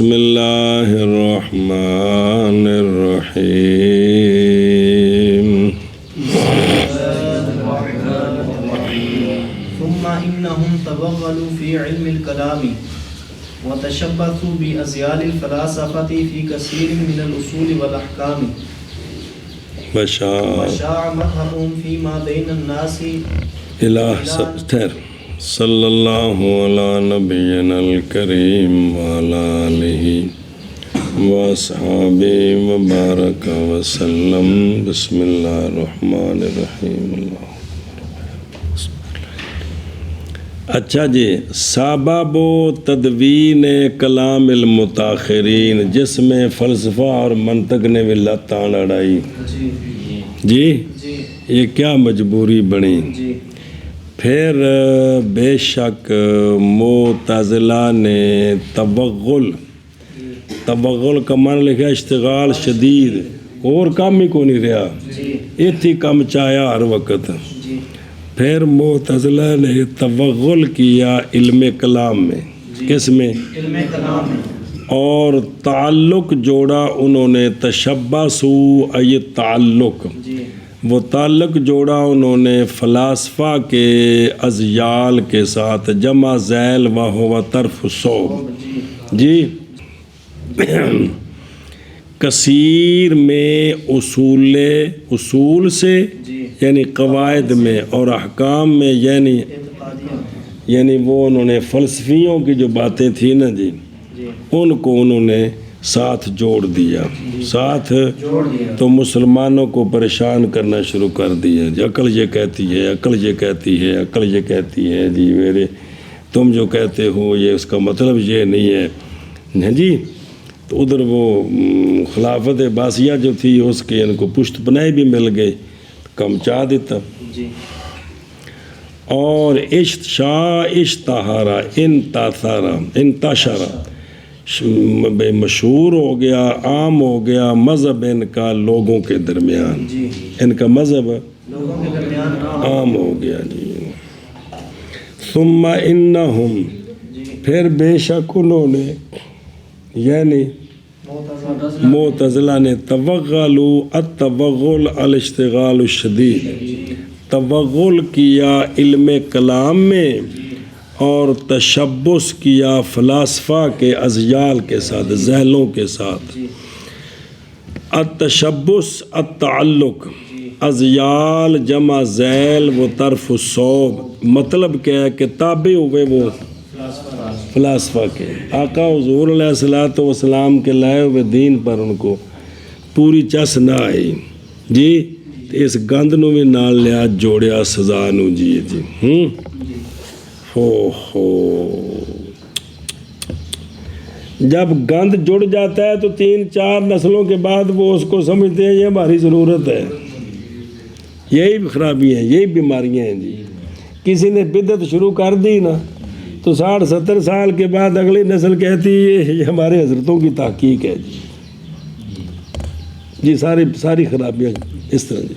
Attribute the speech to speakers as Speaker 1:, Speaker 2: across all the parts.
Speaker 1: بسم اللہ الرحمن الرحیم
Speaker 2: ثم إنهم توغلوا في علم الكلام وتشبثوا بأزيال الفلاسفة في كثير من الأصول والأحكام وشاع مذهبهم فيما بين الناس
Speaker 1: صلی اللہ علی نبینا الکریم وعلی آلہ واصحابہ وبارک وسلم بسم اللہ الرحمن الرحیم اچھا جی، سبب و تدوین کلام المتاخرین جس میں فلسفہ اور منطق نے بھی لتان اڑائی جی یہ کیا مجبوری بنی؟ پھر بے شک معتزلہ نے توغل کا معنی لکھا اشتغال شدید، اور کام ہی کو نہیں رہا، اتھی کم چایا ہر وقت۔ پھر معتزلہ نے توغل کیا علم کلام میں، کس میں؟
Speaker 2: علم کلام میں،
Speaker 1: اور تعلق جوڑا انہوں نے تشبثو ای تعلق، وہ تعلق جوڑا انہوں نے فلاسفہ کے ازیال کے ساتھ، جمع ذیل و ہوا طرف صوب جی کثیر میں اصول سے یعنی قواعد میں، اور احکام میں یعنی وہ انہوں نے فلسفیوں کی جو باتیں تھیں نا جی ان کو انہوں نے ساتھ جوڑ دیا، ساتھ تو مسلمانوں کو پریشان کرنا شروع کر دیا جی، عقل یہ کہتی ہے، عقل یہ کہتی ہے، عقل یہ کہتی ہے جی، میرے تم جو کہتے ہو یہ اس کا مطلب یہ نہیں ہے جی۔ تو ادھر وہ خلافت عباسیہ جو تھی اس کے ان کو پشت پناہی بھی مل گئی، کم چاہ دیتا اور اشتہارا انتشارا مشہور ہو گیا، عام ہو گیا مذہب ان کا لوگوں کے درمیان، ان کا مذہب عام ہو گیا جی۔ ثم انہم پھر بے شک انہوں نے یعنی معتزلہ نے توغلوا التوغل الاشتغال الشدید، توغل کیا علم کلام میں اور تشبث کیا فلاسفہ کے ازیال کے ساتھ، ذیلوں کے ساتھ۔ التشبث التعلق، ازیال جمع ذیل و طرف صوب، مطلب کیا ہے کہ تابع ہوئے وہ فلاسفہ کے، آقا حضور علیہ السلام کے لائے ہوئے دین پر ان کو پوری چس نہ آئی جی، اس گند نو بھی نال لیا جوڑیا سزا نو جی جی جب گند جڑ جاتا ہے تو 3-4 نسلوں کے بعد وہ اس کو سمجھتے ہیں یہ ہماری ضرورت ہے، یہی خرابی ہیں، یہی بیماریاں ہیں جی۔ کسی نے بدعت شروع کر دی نا تو 60-70 سال کے بعد اگلی نسل کہتی ہے یہ ہمارے حضرتوں کی تحقیق ہے جی، ساری خرابیاں اس طرح جی۔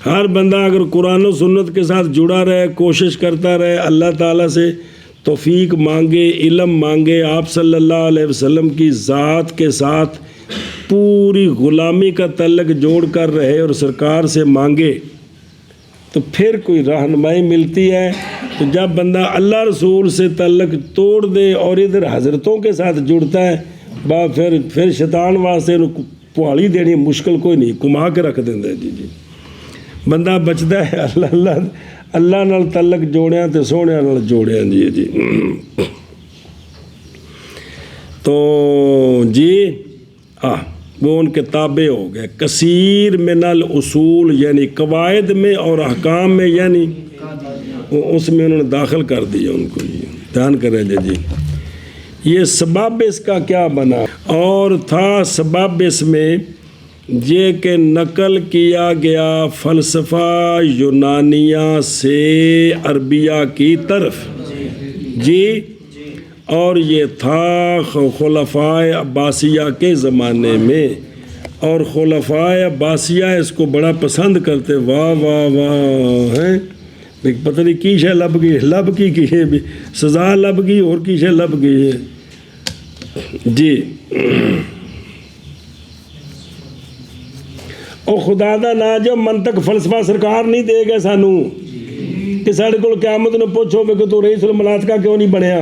Speaker 1: ہر بندہ اگر قرآن و سنت کے ساتھ جڑا رہے، کوشش کرتا رہے، اللہ تعالیٰ سے توفیق مانگے، علم مانگے، آپ صلی اللہ علیہ وسلم کی ذات کے ساتھ پوری غلامی کا تعلق جوڑ کر رہے اور سرکار سے مانگے تو پھر کوئی رہنمائی ملتی ہے۔ تو جب بندہ اللہ رسول سے تعلق توڑ دے اور ادھر حضرتوں کے ساتھ جڑتا ہے پھر شیطان واسطے پہاڑی دینی مشکل کوئی نہیں، کما کے رکھ دینا ہے جی۔ بندہ بچتا ہے اللہ نال تعلق جوڑیا تو سونے نال جوڑیا جی۔ تو جی وہ ان کے تابع ہو گئے، کثیر من الاصول یعنی قواعد میں اور احکام میں، یعنی اس میں انہوں نے داخل کر دیا ان کو جی، دھیان کریں جی۔ یہ سبب اس کا کیا بنا؟ اور تھا سبب اس میں یہ کہ نقل کیا گیا فلسفہ یونانیہ سے عربیہ کی طرف جی، اور یہ تھا خلفائے عباسیہ کے زمانے میں، اور خلفائے عباسیہ اس کو بڑا پسند کرتے، واہ واہ واہ ہیں پتہ نہیں کی شے لب گئی، لب کی ہے بھی سزا لب گئی اور کی شے لب گئی ہے جی او خدا دا نا جو منطق فلسفہ سرکار نہیں دے گا سانو کہ ساڑھے کو قیامت نے پوچھو کہ تو رئیس الملاذکہ کیوں نہیں بنیا،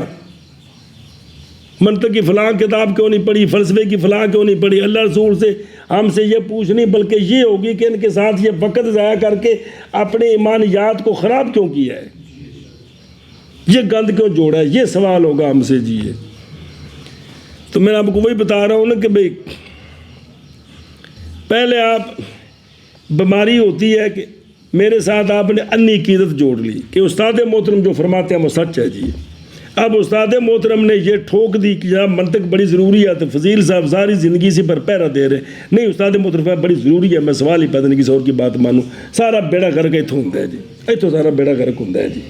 Speaker 1: منطق کی فلاں کتاب کیوں نہیں پڑھی، فلسفے کی فلاں کیوں نہیں پڑھی۔ اللہ رسول سے ہم سے یہ پوچھ نہیں بلکہ یہ ہوگی کہ ان کے ساتھ یہ وقت ضائع کر کے اپنے ایمانیات کو خراب کیوں کیا ہے، یہ گند کیوں جوڑا ہے، یہ سوال ہوگا ہم سے۔ جی تو میں آپ کو وہی بتا رہا ہوں نا کہ بھئی پہلے آپ بیماری ہوتی ہے کہ میرے ساتھ آپ نے انی عقیدت جوڑ لی کہ استاد محترم جو فرماتے ہیں وہ سچ ہے۔ جی اب استاد محترم نے یہ ٹھوک دی کہ جناب منطق بڑی ضروری ہے، تو فضیل صاحب ساری زندگی اسی پر پہرا دے رہے نہیں، استاد محترم صاحب بڑی ضروری ہے، میں سوال ہی پیدا نہیں کسی اور کی بات مانوں، سارا بیڑا گرک اتوں ہوں ہے جی، اتوں سارا بیڑا گرک ہوں ہے جی۔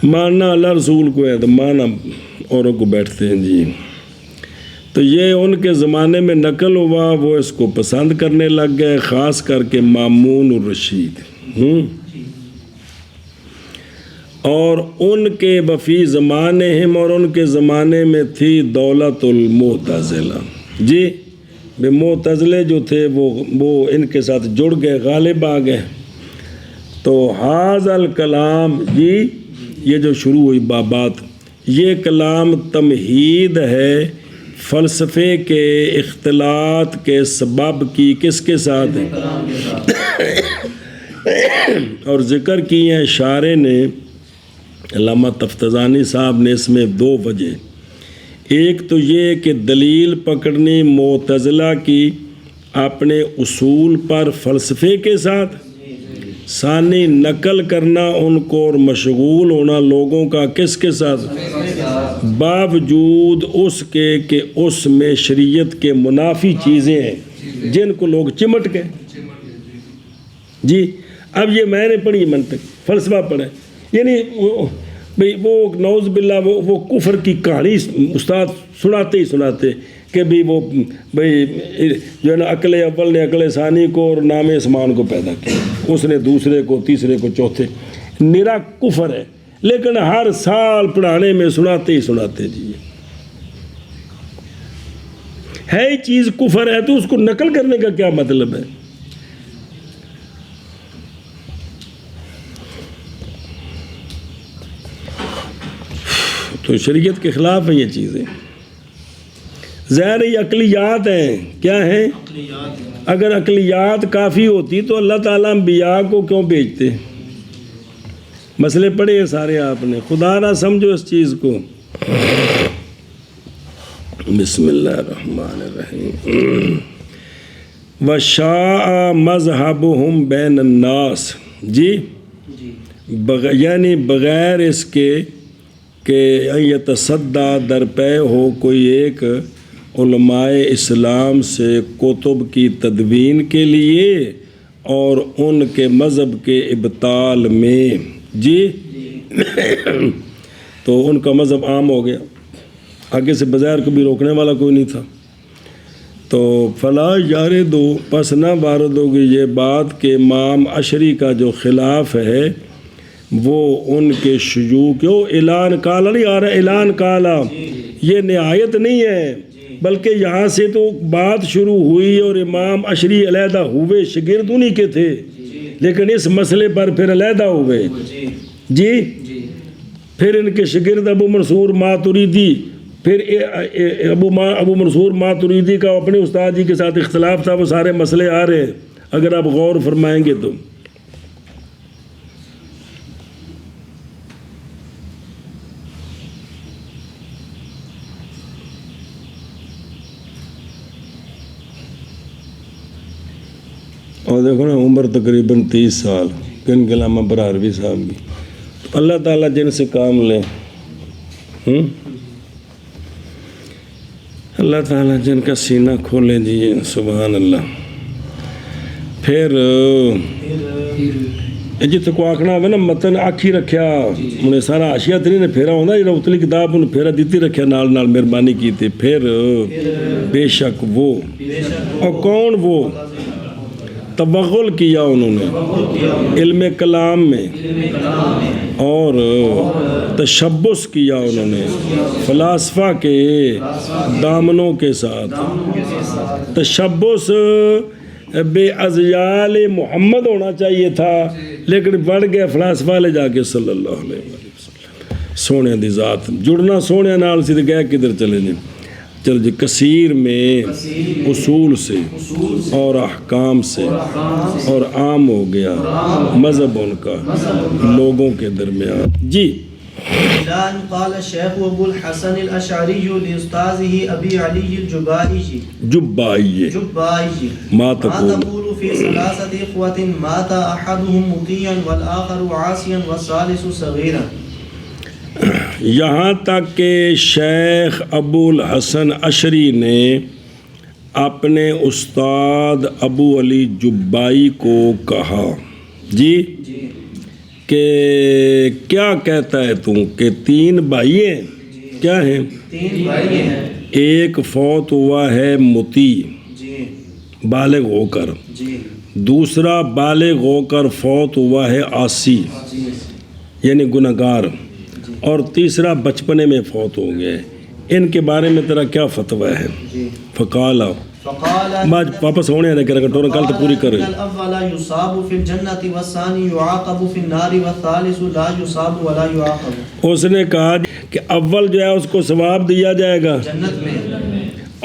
Speaker 1: ماننا اللہ رسول کو ہے تو ماننا اوروں کو بیٹھتے ہیں جی۔ تو یہ ان کے زمانے میں نقل ہوا، وہ اس کو پسند کرنے لگ گئے، خاص کر کے مامون الرشید اور ان کے وفی زمانے ہم، اور ان کے زمانے میں تھی دولت المعتزلہ۔ جی بے معتزلے جو تھے وہ ان کے ساتھ جڑ گئے، غالب آ گئے۔ تو حاضر الکلام جی یہ جو شروع ہوئی بات، یہ کلام تمہید ہے فلسفے کے اختلاط کے سبب کی، کس کے ساتھ ہے؟ اور ذکر کی ہیں شارح نے، علامہ تفتزانی صاحب نے، اس میں دو وجہ، ایک تو یہ کہ دلیل پکڑنی معتزلہ کی اپنے اصول پر فلسفے کے ساتھ، ثانی نقل کرنا ان کو اور مشغول ہونا لوگوں کا کس کے ساتھ، باوجود اس کے کہ اس میں شریعت کے منافی چیزیں ہیں جن کو لوگ چمٹ گئے۔ جی اب یہ میں نے پڑھی منطق فلسفہ پڑھا، یعنی وہ نعوذ باللہ وہ کفر کی کہانی استاد سناتے ہی سناتے کہ بھی وہ بھئی جو ہے نا عقل اول نے عقل ثانی کو اور نام اسمان کو پیدا کیا، اس نے دوسرے کو، تیسرے کو، چوتھے، نرا کفر ہے، لیکن ہر سال پڑھانے میں سناتے ہی سناتے۔ جی ہے ہی چیز کفر ہے تو اس کو نقل کرنے کا کیا مطلب ہے؟ تو شریعت کے خلاف ہیں یہ چیزیں، ظاہر یہ عقلیات ہیں، کیا ہیں؟ اگر عقلیات کافی ہوتی تو اللہ تعالیٰ انبیاء کو کیوں بھیجتے؟ مسئلے پڑھے ہیں سارے آپ نے، خدا نہ سمجھو اس چیز کو۔ بسم اللہ الرحمن الرحیم۔ وَشَاءَ مَذْهَبُهُمْ بَيْنَ النَّاسِ، جی یعنی بغیر اس کے کہ یتصدی درپے ہو کوئی ایک علماء اسلام سے کتب کی تدوین کے لیے اور ان کے مذہب کے ابطال میں۔ جی تو ان کا مذہب عام ہو گیا، آگے سے بظاہر کبھی روکنے والا کوئی نہیں تھا۔ تو فلا یاردو، پس نہ وارد ہوگی یہ بات کہ امام اشری کا جو خلاف ہے وہ ان کے شیوع کیوں اعلان کالا نہیں آ رہا، اعلان کالا یہ نہایت نہیں ہے، بلکہ یہاں سے تو بات شروع ہوئی اور امام اشری علیحدہ ہوئے، شاگرد انہی کے تھے، لیکن اس مسئلے پر پھر علیحدہ ہوئے۔ جی پھر ان کے شاگرد ابو منصور ماتریدی، پھر ابو منصور ماتریدی کا اپنے استاد جی کے ساتھ اختلاف تھا، وہ سارے مسئلے آ رہے ہیں اگر آپ غور فرمائیں گے تو۔ اور دیکھو نا عمر تقریباً 30 سال، کن کے علامہ برہروی صاحب کی، اللہ تعالیٰ جن سے کام لے، اللہ تعالیٰ جن کا سینہ کھولے جی، سبحان اللہ۔ پھر جتنے کو آکھنا ہوگا نا متن آکھی رکھیا انہیں سارا آشیا تری نے پھیرا ہونا، جب اتلی کتاب انہیں پھیرا دیتی رکھیا، نال نال مہربانی کی تھی۔ پھر بے شک وہ، اور کون وہ؟ توغل کیا انہوں نے علم کلام میں اور تشبث کیا انہوں نے فلاسفہ کے دامنوں کے ساتھ. تشبث بے ازیال محمد ہونا چاہیے تھا لیکن بڑھ گیا فلاسفہ لے جا کے صلی اللہ علیہ وسلم. سونے دی ذات جڑنا سونے نال سی گئے کدھر چلے جی. چل جی کثیر میں اصول سے اور احکام سے اور عام ہو گیا مذہب ان کا لوگوں کے درمیان. جی
Speaker 2: قال الشيخ ابو الحسن الاشعري لاستاذه ابي علي الجبائي
Speaker 1: جبائي ما
Speaker 2: تقول في ثلاثه اخوه مات احدهم مطيعا والاخر عاصيا والثالث صغيرا.
Speaker 1: یہاں تک کہ شیخ ابو الحسن اشعری نے اپنے استاد ابو علی جبائی کو کہا جی کہ کیا کہتا ہے تم کہ 3 بھائی ہیں. کیا ہیں؟
Speaker 2: 3 بھائی ہیں.
Speaker 1: ایک فوت ہوا ہے مطیع بالغ ہو کر, دوسرا بالغ ہو کر فوت ہوا ہے عاصی یعنی گنہگار, اور تیسرا بچپنے میں فوت ہو گیا ہے. ان کے بارے میں تیرا کیا فتویٰ ہے؟ فقال واپس ہونے آنے کرے گا ٹورن کل تو پوری کرے.
Speaker 2: الاول یصاب فی الجنۃ والثانی یعاقب فی النار والثالث لا یصاب ولا یعاقب. اس
Speaker 1: نے کہا کہ اول جو ہے اس کو ثواب دیا جائے گا
Speaker 2: جنت میں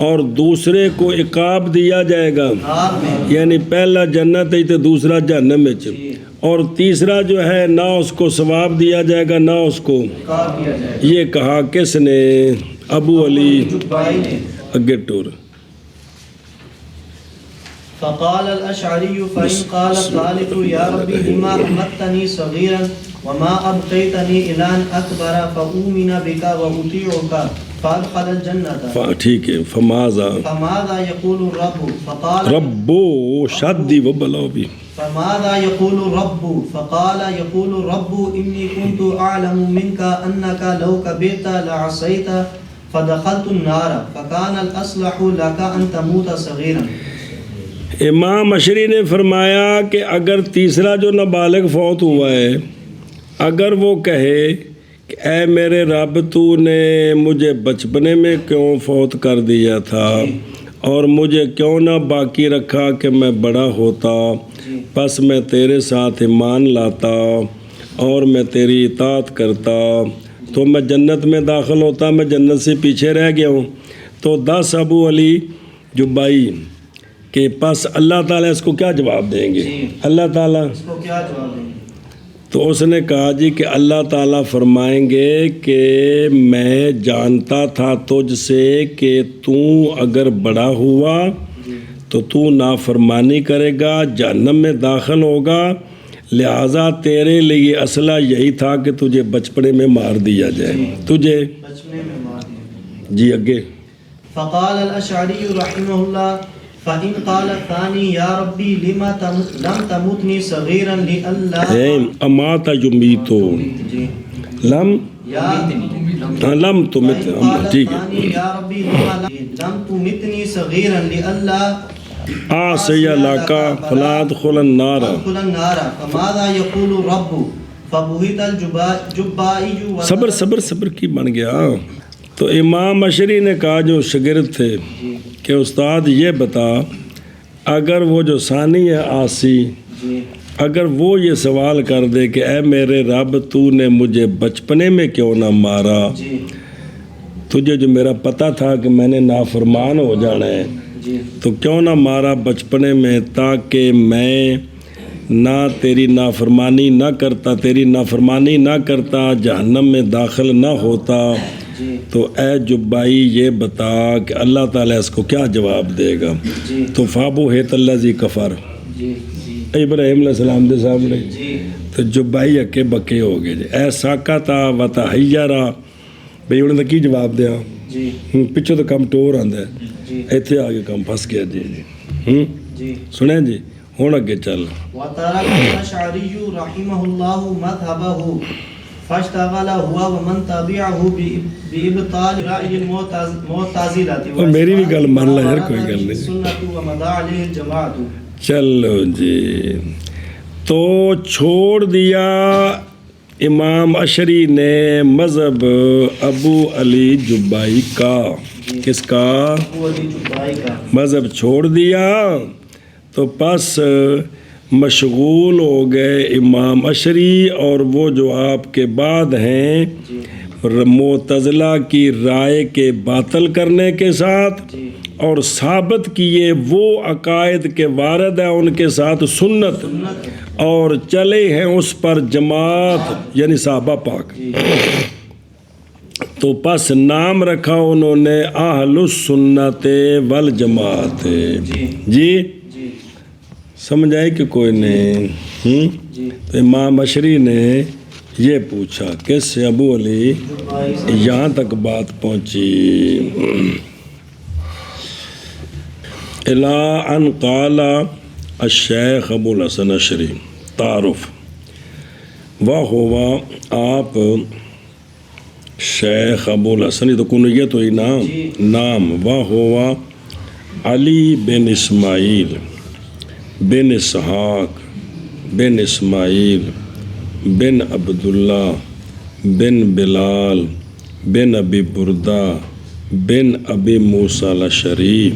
Speaker 1: اور دوسرے کو عقاب دیا جائے گا, یعنی پہلا جنت ہے تو دوسرا جہنم میں, اور تیسرا جو ہے نہ اس کو ثواب دیا جائے گا نہ اس کو. یہ کہا کس نے؟ ابو علی اگے ٹور.
Speaker 2: فقال الاشعري فإن قال الثالث يا ربي لما أمتني صغيرا وما أبقيتني إلى أن أكبر فأؤمن بك وأطيعك فأدخل الجنة.
Speaker 1: ٹھیک ہے. فماذا
Speaker 2: يقول الرب؟ فقال
Speaker 1: رب شادی و بلاو بھی.
Speaker 2: فماذا يقول الرب؟ فقال يقول الرب إني كنت أعلم منك أنك لو كبرت لعصيت فدخلت النار فكان الأصلح لك أن تموت صغيرا.
Speaker 1: امام اشعری نے فرمایا کہ اگر تیسرا جو نابالغ فوت ہوا ہے اگر وہ کہے کہ اے میرے رب تو نے مجھے بچپنے میں کیوں فوت کر دیا تھا اور مجھے کیوں نہ باقی رکھا کہ میں بڑا ہوتا, بس میں تیرے ساتھ ایمان لاتا اور میں تیری اطاعت کرتا تو میں جنت میں داخل ہوتا, میں جنت سے پیچھے رہ گیا ہوں. تو 10 ابو علی جبائی کہ پس اللہ تعالیٰ اس کو کیا جواب دیں گے؟ اللہ تعالیٰ
Speaker 2: اس کو کیا جواب دیں گے؟
Speaker 1: تو اس نے کہا جی کہ اللہ تعالیٰ فرمائیں گے کہ میں جانتا تھا تجھ سے کہ تو اگر بڑا ہوا تو تو نافرمانی کرے گا, جہنم میں داخل ہوگا, لہٰذا تیرے لیے اصلہ یہی تھا کہ تجھے بچپنے میں مار دیا جائے. تجھے
Speaker 2: بچپنے میں مار دیا.
Speaker 1: جی اگے.
Speaker 2: فقال الاشعری رحمہ اللہ فإن قال الثاني يا ربي لم تمتني صغيرا لألا
Speaker 1: امات یمیتو لم تمت. ٹھیک ہے.
Speaker 2: یا ربی لم تمتنی صغیرا لألا
Speaker 1: آسی علاقہ فلا ادخل النار.
Speaker 2: فماذا يقول الرب فبهت الجبائي.
Speaker 1: صبر کی بن گیا. تو امام اشعری نے کہا جو شاگرد تھے کہ استاد یہ بتا اگر وہ جو ثانی ہے عاصی اگر وہ یہ سوال کر دے کہ اے میرے رب تو نے مجھے بچپنے میں کیوں نہ مارا, تجھے جو میرا پتہ تھا کہ میں نے نافرمان ہو جانا ہے تو کیوں نہ مارا بچپنے میں تاکہ میں نہ تیری نافرمانی نہ کرتا جہنم میں داخل نہ ہوتا. تو اے جبائی یہ بتا کہ اللہ تعالیٰ اس کو کیا جواب دے گا؟ تو فابو ہیت اللہ زی کفر ابراہیم علیہ السلام دے سامنے تو جبائی اکے بکے ہو گئے جی. اے ساکتا و تحیرا بھئی انہوں نے کی جواب دیا پچھو تو کم ٹور آندہ ہے ایتھے آگے کم پھنس گیا جی. سنیں جی ہون اگے چل.
Speaker 2: وَتَرَكَ الْأَشْعَرِيُّ رَحِمَهُ اللَّهُ مَذْهَبَهُ فاشتغل ہوا ومن تابعه بإبطال رأي المعتزلة
Speaker 1: اور میری بھی گل مان لا یار کوئی گل نہیں.
Speaker 2: سنت ومدع علیہ الجماعت.
Speaker 1: چلو جی، تو چھوڑ دیا امام اشری نے مذہب ابو علی جبائی کا، کس کا؟
Speaker 2: ابو علی جبائی کا
Speaker 1: مذہب چھوڑ دیا تو پس مشغول ہو گئے امام اشری اور وہ جو آپ کے بعد ہیں معتزلہ کی رائے کے باطل کرنے کے ساتھ، اور ثابت کیے وہ عقائد کے وارد ہیں ان کے ساتھ سنت، اور چلے ہیں اس پر جماعت یعنی صحابہ پاک۔ تو پس نام رکھا انہوں نے اہل السنت والجماعت۔ جی سمجھ آئی کہ کوئی نہیں؟ تو امام اشری نے یہ پوچھا، کس سے؟ ابو علی، یہاں تک بات پہنچی۔ الا ان قال الشیخ ابو الحسن اشری تعارف وہو، آپ شیخ ابو الحسن، یہ تو کنیت ہوئی نام، وہو علی بن اسماعیل بن اسحاق بن اسماعیل بن عبداللہ بن بلال بن ابی بردہ بن ابی موسیٰ الاشعری،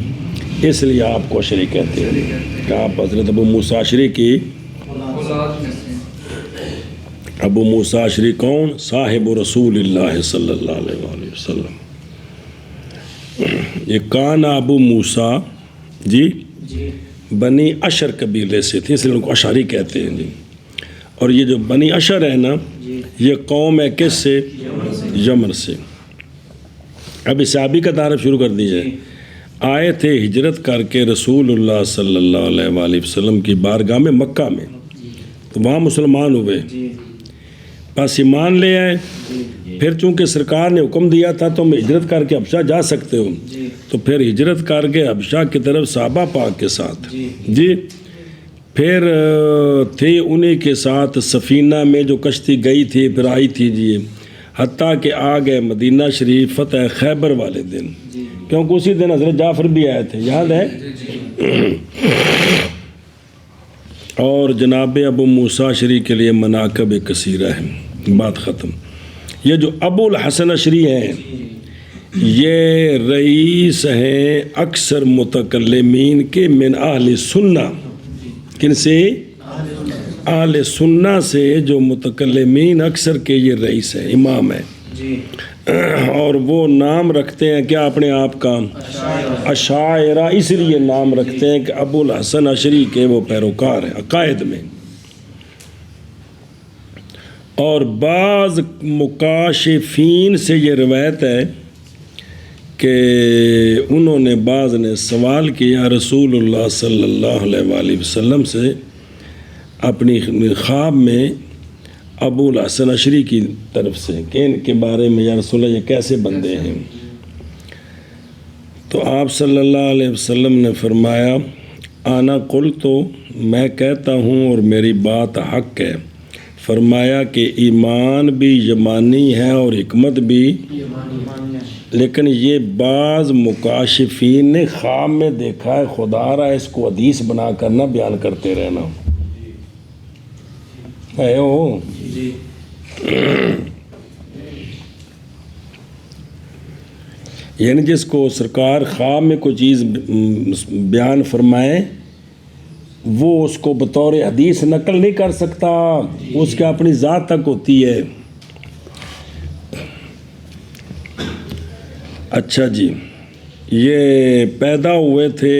Speaker 1: اس لیے آپ کو اشعری کہتے ہیں کہ آپ حضرت ابو موسیٰ اشعری کی۔ ابو موسیٰ اشعری کون؟ صاحب رسول اللہ صلی اللہ علیہ وآلہ وسلم۔ یہ کان ابو موسیٰ جی بنی اشر قبیلے سے تھے، اس لیے ان کو اشعری کہتے ہیں جی۔ اور یہ جو بنی اشر ہے نا، یہ قوم ہے کس سے؟ یمن سے۔ اب اس صحابی کا تعارف شروع کر دیجئے۔ آئے تھے ہجرت کر کے رسول اللہ صلی اللہ علیہ وآلہ وسلم کی بارگاہ میں مکہ میں، تو وہاں مسلمان ہوئے، پس ایمان لے آئے۔ پھر چونکہ سرکار نے حکم دیا تھا تم ہجرت کر کے حبشہ جا سکتے ہو، تو پھر ہجرت کر کے حبشہ کی طرف صحابہ پاک کے ساتھ جی۔ پھر تھے انہی کے ساتھ سفینہ میں جو کشتی گئی تھی، پھر آئی تھی جی، حتیٰ کہ آ گئے مدینہ شریف فتح خیبر والے دن، کیونکہ اسی دن حضرت جعفر بھی آئے تھے، یاد ہے؟ اور جناب ابو موسیٰ اشعری کے لیے مناقب کثیرہ ہیں۔ بات ختم۔ یہ جو ابو الحسن اشعری ہیں، یہ رئیس ہیں اکثر متکلمین کے من اہل سنہ۔ کن سے؟ اہل سنہ سے، جو متکلمین اکثر کے یہ رئیس ہیں، امام ہیں، اور وہ نام رکھتے ہیں کیا اپنے آپ کا؟ اشاعرہ۔ اس لیے نام رکھتے ہیں کہ ابو الحسن اشعری کے وہ پیروکار ہیں عقائد میں۔ اور بعض مکاشفین سے یہ روایت ہے کہ انہوں نے بعض نے سوال کیا رسول اللہ صلی اللہ علیہ وآلہ وسلم سے اپنی خواب میں ابو الحسن اشعری کی طرف سے کہ ان کے بارے میں یا رسول اللہ یہ کیسے بندے ہیں؟ تو آپ صلی اللہ علیہ وسلم نے فرمایا آنا قلت، تو میں کہتا ہوں اور میری بات حق ہے۔ فرمایا کہ ایمان بھی یمانی ہے اور حکمت بھی، لیکن یہ بعض مکاشفین نے خواب میں دیکھا ہے، خدا را اس کو حدیث بنا کر نہ بیان کرتے رہنا ہے وہ۔ یعنی جس کو سرکار خواب میں کوئی چیز بیان فرمائے، وہ اس کو بطور حدیث نقل نہیں کر سکتا، اس کے اپنی ذات تک ہوتی ہے۔ اچھا جی، یہ پیدا ہوئے تھے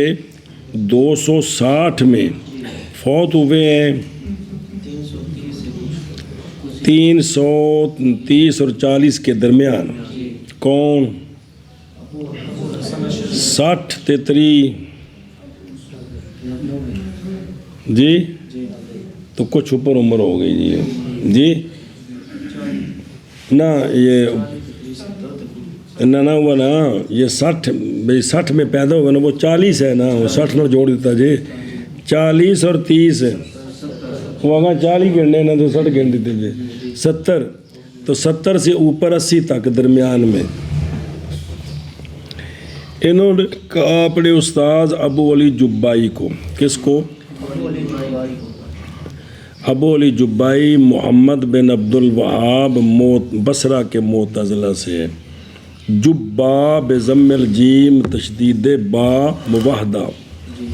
Speaker 1: 260 میں، فوت ہوئے ہیں 330 اور 40 کے درمیان۔ کون؟ 60 33 جی، تو کچھ اوپر عمر ہو گئی جی جی نا، یہ نہ ہوا نا، یہ 60 میں پیدا ہوگا نا، وہ 40 ہے نا، وہ 60 نہ جوڑ دیتا جی، 40 اور 30 وہ اگر 40 گھنٹے نا تو 60 گھنٹے دیتے جی، 70، تو 70 سے اوپر 80 تک درمیان میں۔ انہوں نے کہا اپنے استاذ ابو علی جبائی کو، کس کو؟ ابو علی جبائی محمد بن عبد الوہاب بصرہ کے معتزلہ سے ہے۔ جبا بضم الجیم تشدید با موحدہ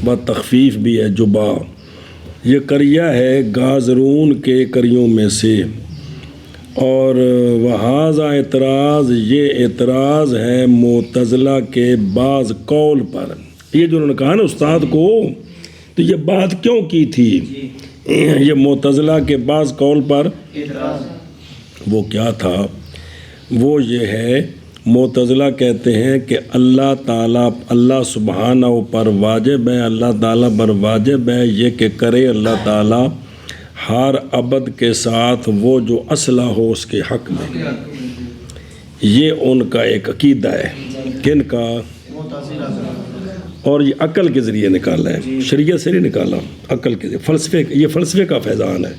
Speaker 1: و تخفیف بھی ہے جبا۔ یہ قریہ ہے گازرون کے قریوں میں سے، اور وہذا اعتراض، یہ اعتراض ہے معتزلہ کے بعض قول پر۔ یہ جو انہوں نے کہا نا استاد کو، تو یہ بات کیوں کی تھی؟ یہ معتزلہ کے بعض قول پر وہ کیا تھا؟ وہ یہ ہے، معتزلہ کہتے ہیں کہ اللہ تعالیٰ، اللہ سبحانہ پر واجب ہے، اللہ تعالیٰ پر واجب ہے یہ کہ کرے اللہ تعالیٰ ہر عبد کے ساتھ وہ جو اصلح ہو اس کے حق میں۔ یہ ان کا ایک عقیدہ ہے۔ کن کا؟ اور یہ عقل کے ذریعے نکالا ہے، شریعت سے نہیں نکالا، عقل کے ذریعے، فلسفے، یہ فلسفے کا فیضان ہے۔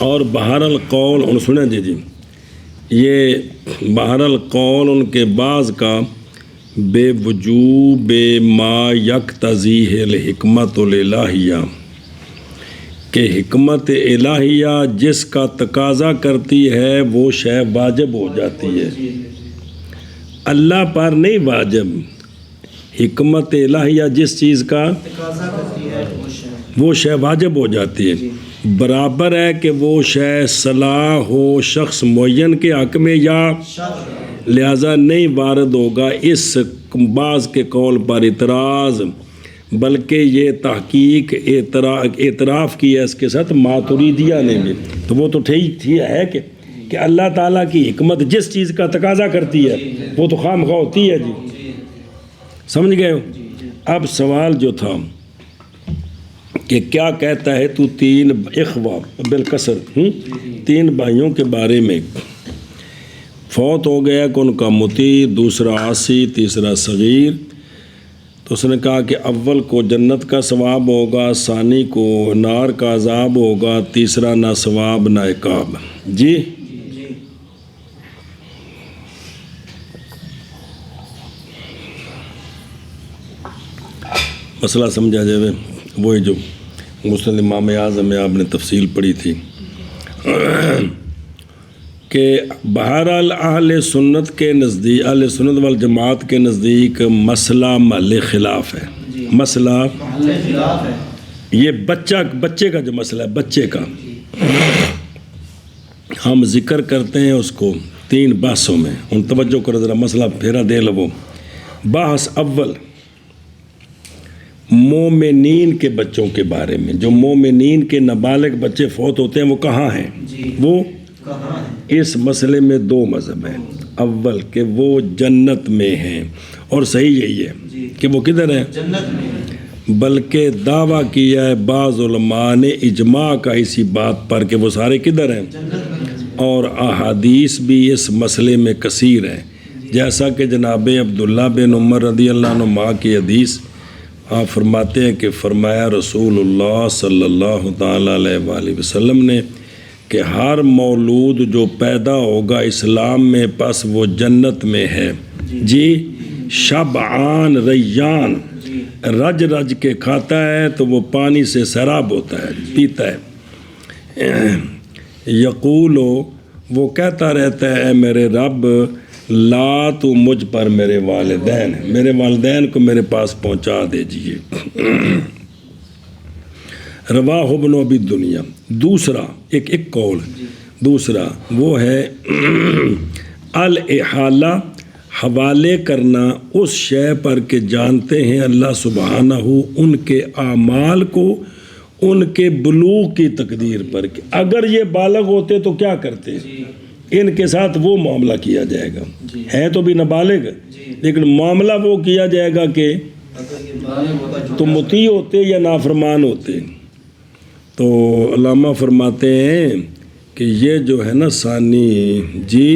Speaker 1: اور بہر القول ان سنیں جی یہ بہر القول ان کے بعض کا بے وجوب ما یقتضیہ الحکمت الالہیہ، کہ حکمت الہیہ جس کا تقاضا کرتی ہے وہ شے واجب ہو جاتی ہے، اللہ پر نہیں واجب۔ حکمت الہیہ جس چیز کا وہ شے واجب ہو جاتی ہے، برابر ہے کہ وہ شے صلاح ہو شخص معین کے حق میں یا، لہذا نہیں وارد ہوگا اس بعض کے قول پر اعتراض، بلکہ یہ تحقیق اعتراف کی ہے اس کے ساتھ ماتریدیہ نے بھی۔ تو وہ تو ٹھیک تھی ہے کہ اللہ تعالیٰ کی حکمت جس چیز کا تقاضا کرتی ہے وہ تو خام خواہ ہوتی ہے جی، سمجھ گئے ہو؟ اب سوال جو تھا کہ کیا کہتا ہے تو تین اخوہ بالکسر، تین بھائیوں کے بارے میں، فوت ہو گیا کہ ان کا مطیع، دوسرا عاصی، تیسرا صغیر۔ تو اس نے کہا کہ اول کو جنت کا ثواب ہوگا، ثانی کو نار کا عذاب ہوگا، تیسرا نہ ثواب نہ عقاب۔ جی مسئلہ سمجھا جائے، وہی جو مسلم امام اعظم میں آپ نے تفصیل پڑھی تھی کہ بہرحال اہل سنت کے نزدیک، اہل سنت والجماعت کے نزدیک مسئلہ محل خلاف ہے۔ مسئلہ یہ بچے کا جو مسئلہ ہے، بچے کا ہم ذکر کرتے ہیں اس کو تین بحثوں میں، ان توجہ کرو ذرا، مسئلہ پھیرا دے لو۔ بحث اول مومنین کے بچوں کے بارے میں، جو مومنین کے نابالغ بچے فوت ہوتے ہیں وہ کہاں ہیں؟ وہ اس مسئلے میں دو مذہب ہیں۔ اول کہ وہ جنت میں ہیں، اور صحیح یہی ہے کہ وہ کدھر ہیں؟ جنت میں، بلکہ دعویٰ کیا ہے بعض علماء نے اجماع کا اسی بات پر کہ وہ سارے کدھر ہیں؟ جنت میں، اور احادیث بھی اس مسئلے میں کثیر ہیں، جیسا کہ جناب عبداللہ بن عمر رضی اللہ عنہ کی حدیث آپ فرماتے ہیں کہ فرمایا رسول اللہ صلی اللہ تعالیٰ علیہ وآلہ وسلم نے کہ ہر مولود جو پیدا ہوگا اسلام میں پس وہ جنت میں ہے۔ جی شبعان ریان، رج رج کے کھاتا ہے تو وہ پانی سے سیراب ہوتا ہے، پیتا ہے۔ یقولو، وہ کہتا رہتا ہے اے میرے رب، لا تو مجھ پر میرے والدین کو میرے پاس پہنچا دیجئے۔ رواہ ابن ابی دنیا۔ دوسرا ایک قول، دوسرا وہ ہے الاحالہ، حوالے کرنا اس شے پر کہ جانتے ہیں اللہ سبحانہ ان کے اعمال کو ان کے بلوغ کی تقدیر پر، کہ اگر یہ بالغ ہوتے تو کیا کرتے، ان کے ساتھ وہ معاملہ کیا جائے گا، ہے تو بھی نابالغ لیکن معاملہ وہ کیا جائے گا کہ تو مطیع ہوتے یا نافرمان ہوتے۔ تو علامہ فرماتے ہیں کہ یہ جو ہے نا ثانی جی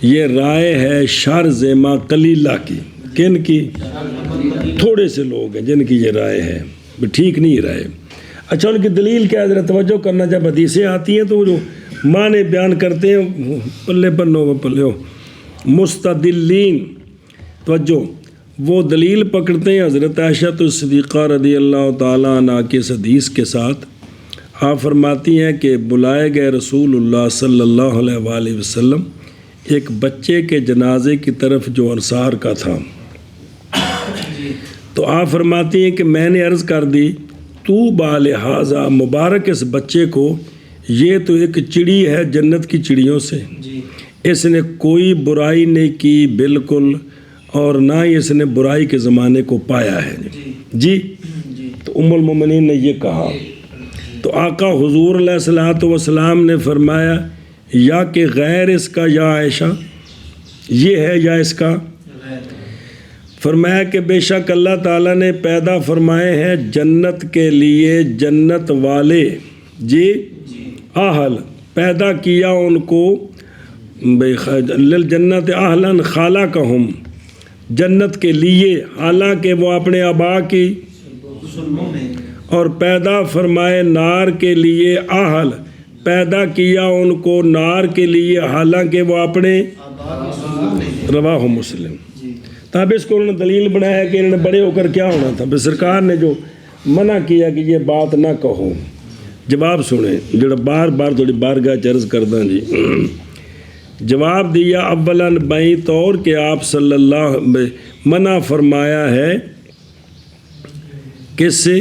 Speaker 1: یہ رائے ہے شارزیمہ قلیلہ کی۔ کن کی؟ تھوڑے سے لوگ ہیں جن کی یہ رائے ہے، ٹھیک نہیں رائے۔ اچھا ان کی دلیل کیا ہے؟ ذرا توجہ کرنا، جب حدیثیں آتی ہیں تو جو معنی بیان کرتے ہیں پلے پنوں پلے ہو مستدلین توجہ وہ دلیل پکڑتے ہیں حضرت عائشہ صدیقہ رضی اللہ تعالیٰ عنہ کے اس حدیث کے ساتھ. آپ فرماتی ہیں کہ بلائے گئے رسول اللہ صلی اللہ علیہ وآلہ وسلم ایک بچے کے جنازے کی طرف جو انصار کا تھا. تو آپ فرماتی ہیں کہ میں نے عرض کر دی تو بالحاظہ مبارک اس بچے کو، یہ تو ایک چڑی ہے جنت کی چڑیوں سے، اس نے کوئی برائی نہیں کی بالکل، اور نہ ہی اس نے برائی کے زمانے کو پایا ہے. جی تو ام المومنین نے یہ کہا. تو آقا حضور علیہ الصلوۃ والسلام نے فرمایا یا کہ غیر اس کا یا عائشہ، یہ ہے یا اس کا؟ فرمایا کہ بے شک اللہ تعالیٰ نے پیدا فرمائے ہیں جنت کے لیے جنت والے. جی اہل پیدا کیا ان کو، للجنت اہلاً خالقہم، جنت کے لیے، حالانکہ وہ اپنے آبا کی، اور پیدا فرمائے نار کے لیے اہل، پیدا کیا ان کو نار کے لیے حالانکہ وہ اپنے، رواہ مسلم. تب اس کو انہوں نے دلیل بنایا کہ انہوں نے بڑے ہو کر کیا ہونا تھا. پھر سرکار نے جو منع کیا کہ یہ بات نہ کہو، جواب سنیں جڑا بار بار تھوڑی بارگاہ چرز کردہ. جی جواب دیا اولاً بئی طور کہ آپ صلی اللہ منع فرمایا ہے کس سے؟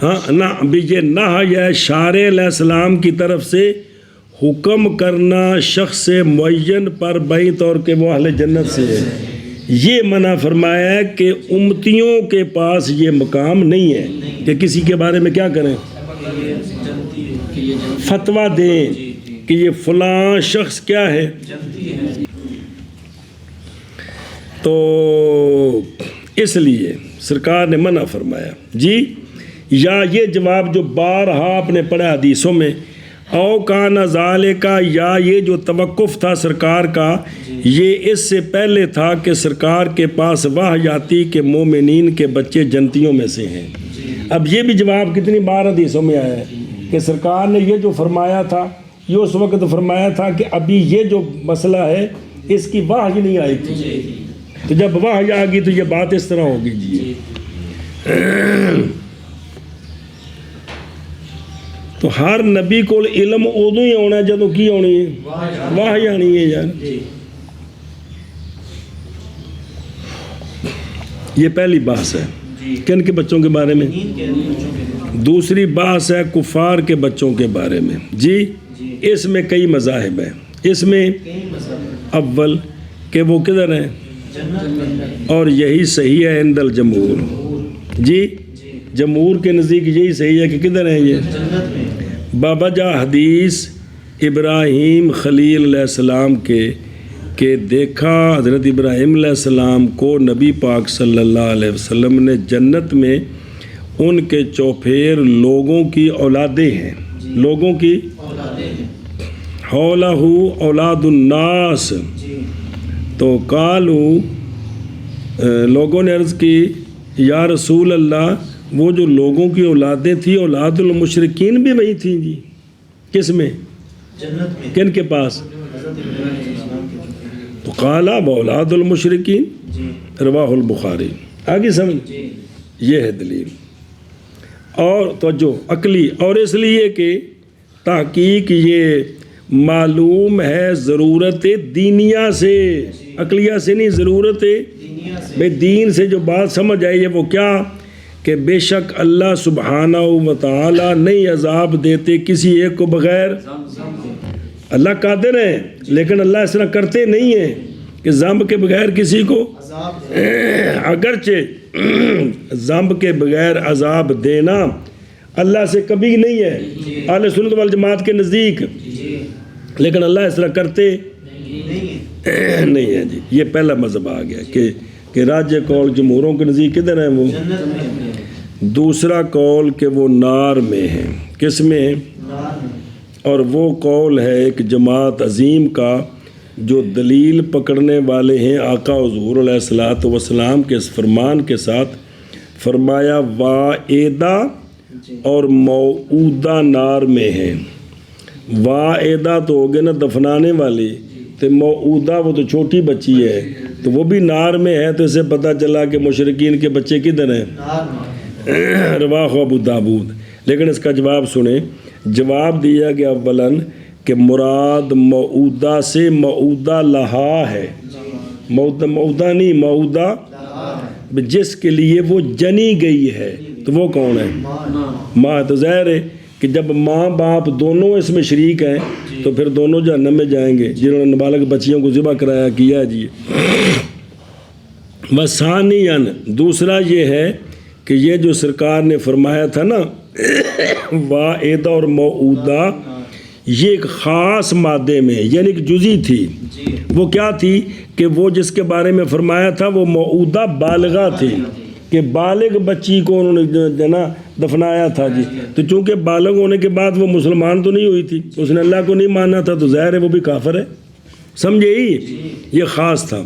Speaker 1: ہاں نہ بھی یہ نہ ہے شارع علیہ السلام کی طرف سے حکم کرنا شخص سے معین پر بئی طور کہ وہ اہل جنت سے ہے. یہ منع فرمایا ہے کہ امتیوں کے پاس یہ مقام نہیں ہے کہ کسی کے بارے میں کیا کریں، فتویٰ دیں کہ یہ فلاں شخص کیا ہے. تو اس لیے سرکار نے منع فرمایا. جی یا یہ جواب جو بارہا آپ نے پڑھا حدیثوں میں، او کان ذالکا، یا یہ جو توقف تھا سرکار کا یہ اس سے پہلے تھا کہ سرکار کے پاس وحی آتی کہ مومنین کے بچے جنتیوں میں سے ہیں. اب یہ بھی جواب کتنی بار حدیثوں میں آیا ہے کہ سرکار نے یہ جو فرمایا تھا یہ اس وقت فرمایا تھا کہ ابھی یہ جو مسئلہ ہے اس کی وحی نہیں آئی تھی، تو جب وحی آ گئی تو یہ بات اس طرح ہوگی. جی تو ہر نبی کو علم ادو ہی آنا جدو کی آنی ہے، وحی آنی ہے یار. یہ پہلی بحث ہے کن کے بچوں کے بارے میں. دوسری بحث ہے کفار کے بچوں کے بارے میں. جی اس میں کئی مذاہب ہیں. اس میں اول کہ وہ کدھر ہیں، اور یہی صحیح ہے عند الجمہور. جی جمہور کے نزدیک یہی صحیح ہے کہ کدھر ہیں یہ، بابا جا حدیث ابراہیم خلیل علیہ السلام کے کہ دیکھا حضرت ابراہیم علیہ السلام کو نبی پاک صلی اللہ علیہ وسلم نے جنت میں ان کے چوپھیر لوگوں کی اولادیں ہیں، لوگوں کی حولہ اولاد الناس. تو قالو لوگوں نے عرض کی یا رسول اللہ وہ جو لوگوں کی اولادیں تھیں اولاد المشرکین بھی وہی تھیں. جی کس میں،
Speaker 2: جنت میں،
Speaker 1: کن کے پاس؟ تو قالا اولاد المشرکین، رواہ البخاری. آگے سمجھ، یہ ہے دلیل. اور توجہ عقلی، اور اس لیے کہ تحقیق یہ معلوم ہے ضرورت دینیہ سے، عقلیہ سے نہیں، ضرورت بھئی دین سے جو بات سمجھ آئی ہے وہ کیا کہ بے شک اللہ سبحانہ و تعالی نہیں عذاب دیتے کسی ایک کو بغیر، اللہ قادر ہے لیکن اللہ اس طرح کرتے نہیں ہیں کہ ذنب کے بغیر کسی کو، اگرچہ ذنب کے بغیر عذاب دینا اللہ سے کبھی نہیں ہے اہل سنت والجماعت کے نزدیک، لیکن اللہ اس طرح کرتے نہیں ہے. جی یہ پہلا مذہب آ گیا کہ راجہ قول جمہوروں کے نزدیک کدھر ہیں وہ. دوسرا قول کہ وہ نار میں ہیں. کس میں ہیں؟ اور وہ قول ہے ایک جماعت عظیم کا جو دلیل پکڑنے والے ہیں آقا حضور علیہ الصلوۃ والسلام کے اس فرمان کے ساتھ. فرمایا واعدہ اور موعودہ نار میں ہیں. واعدہ تو ہو گئے نا دفنانے والی، تو موعودہ وہ تو چھوٹی بچی ہے، تو وہ بھی نار میں ہے، تو اسے پتہ چلا کہ مشرکین کے بچے کدھر ہیں؟ رواہ ابو داود۔ لیکن اس کا جواب سنیں، جواب دیا گیا اولاً کہ مراد موعودہ سے موعودہ لہا ہے، موعودہ نہیں، موعودہ جس کے لیے وہ جنی گئی ہے، تو وہ کون ہے؟ ماں۔ تو ظاہر ہے کہ جب ماں باپ دونوں اس میں شریک ہیں تو پھر دونوں جہنم میں جائیں گے، جنہوں نے نابالغ بچیوں کو ذبح کرایا کیا جی۔ وثانیاً دوسرا یہ ہے کہ یہ جو سرکار نے فرمایا تھا نا واعدہ اور موعودہ، یہ ایک خاص مادے میں یعنی ایک جزئی تھی۔ وہ کیا تھی کہ وہ جس کے بارے میں فرمایا تھا وہ موعودہ بالغہ تھی، کہ بالغ بچی کو انہوں نے نا دفنایا تھا جی۔ تو چونکہ بالغ ہونے کے بعد وہ مسلمان تو نہیں ہوئی تھی، اس نے اللہ کو نہیں مانا تھا، تو ظاہر ہے وہ بھی کافر ہے، سمجھے ہی؟ یہ خاص تھا۔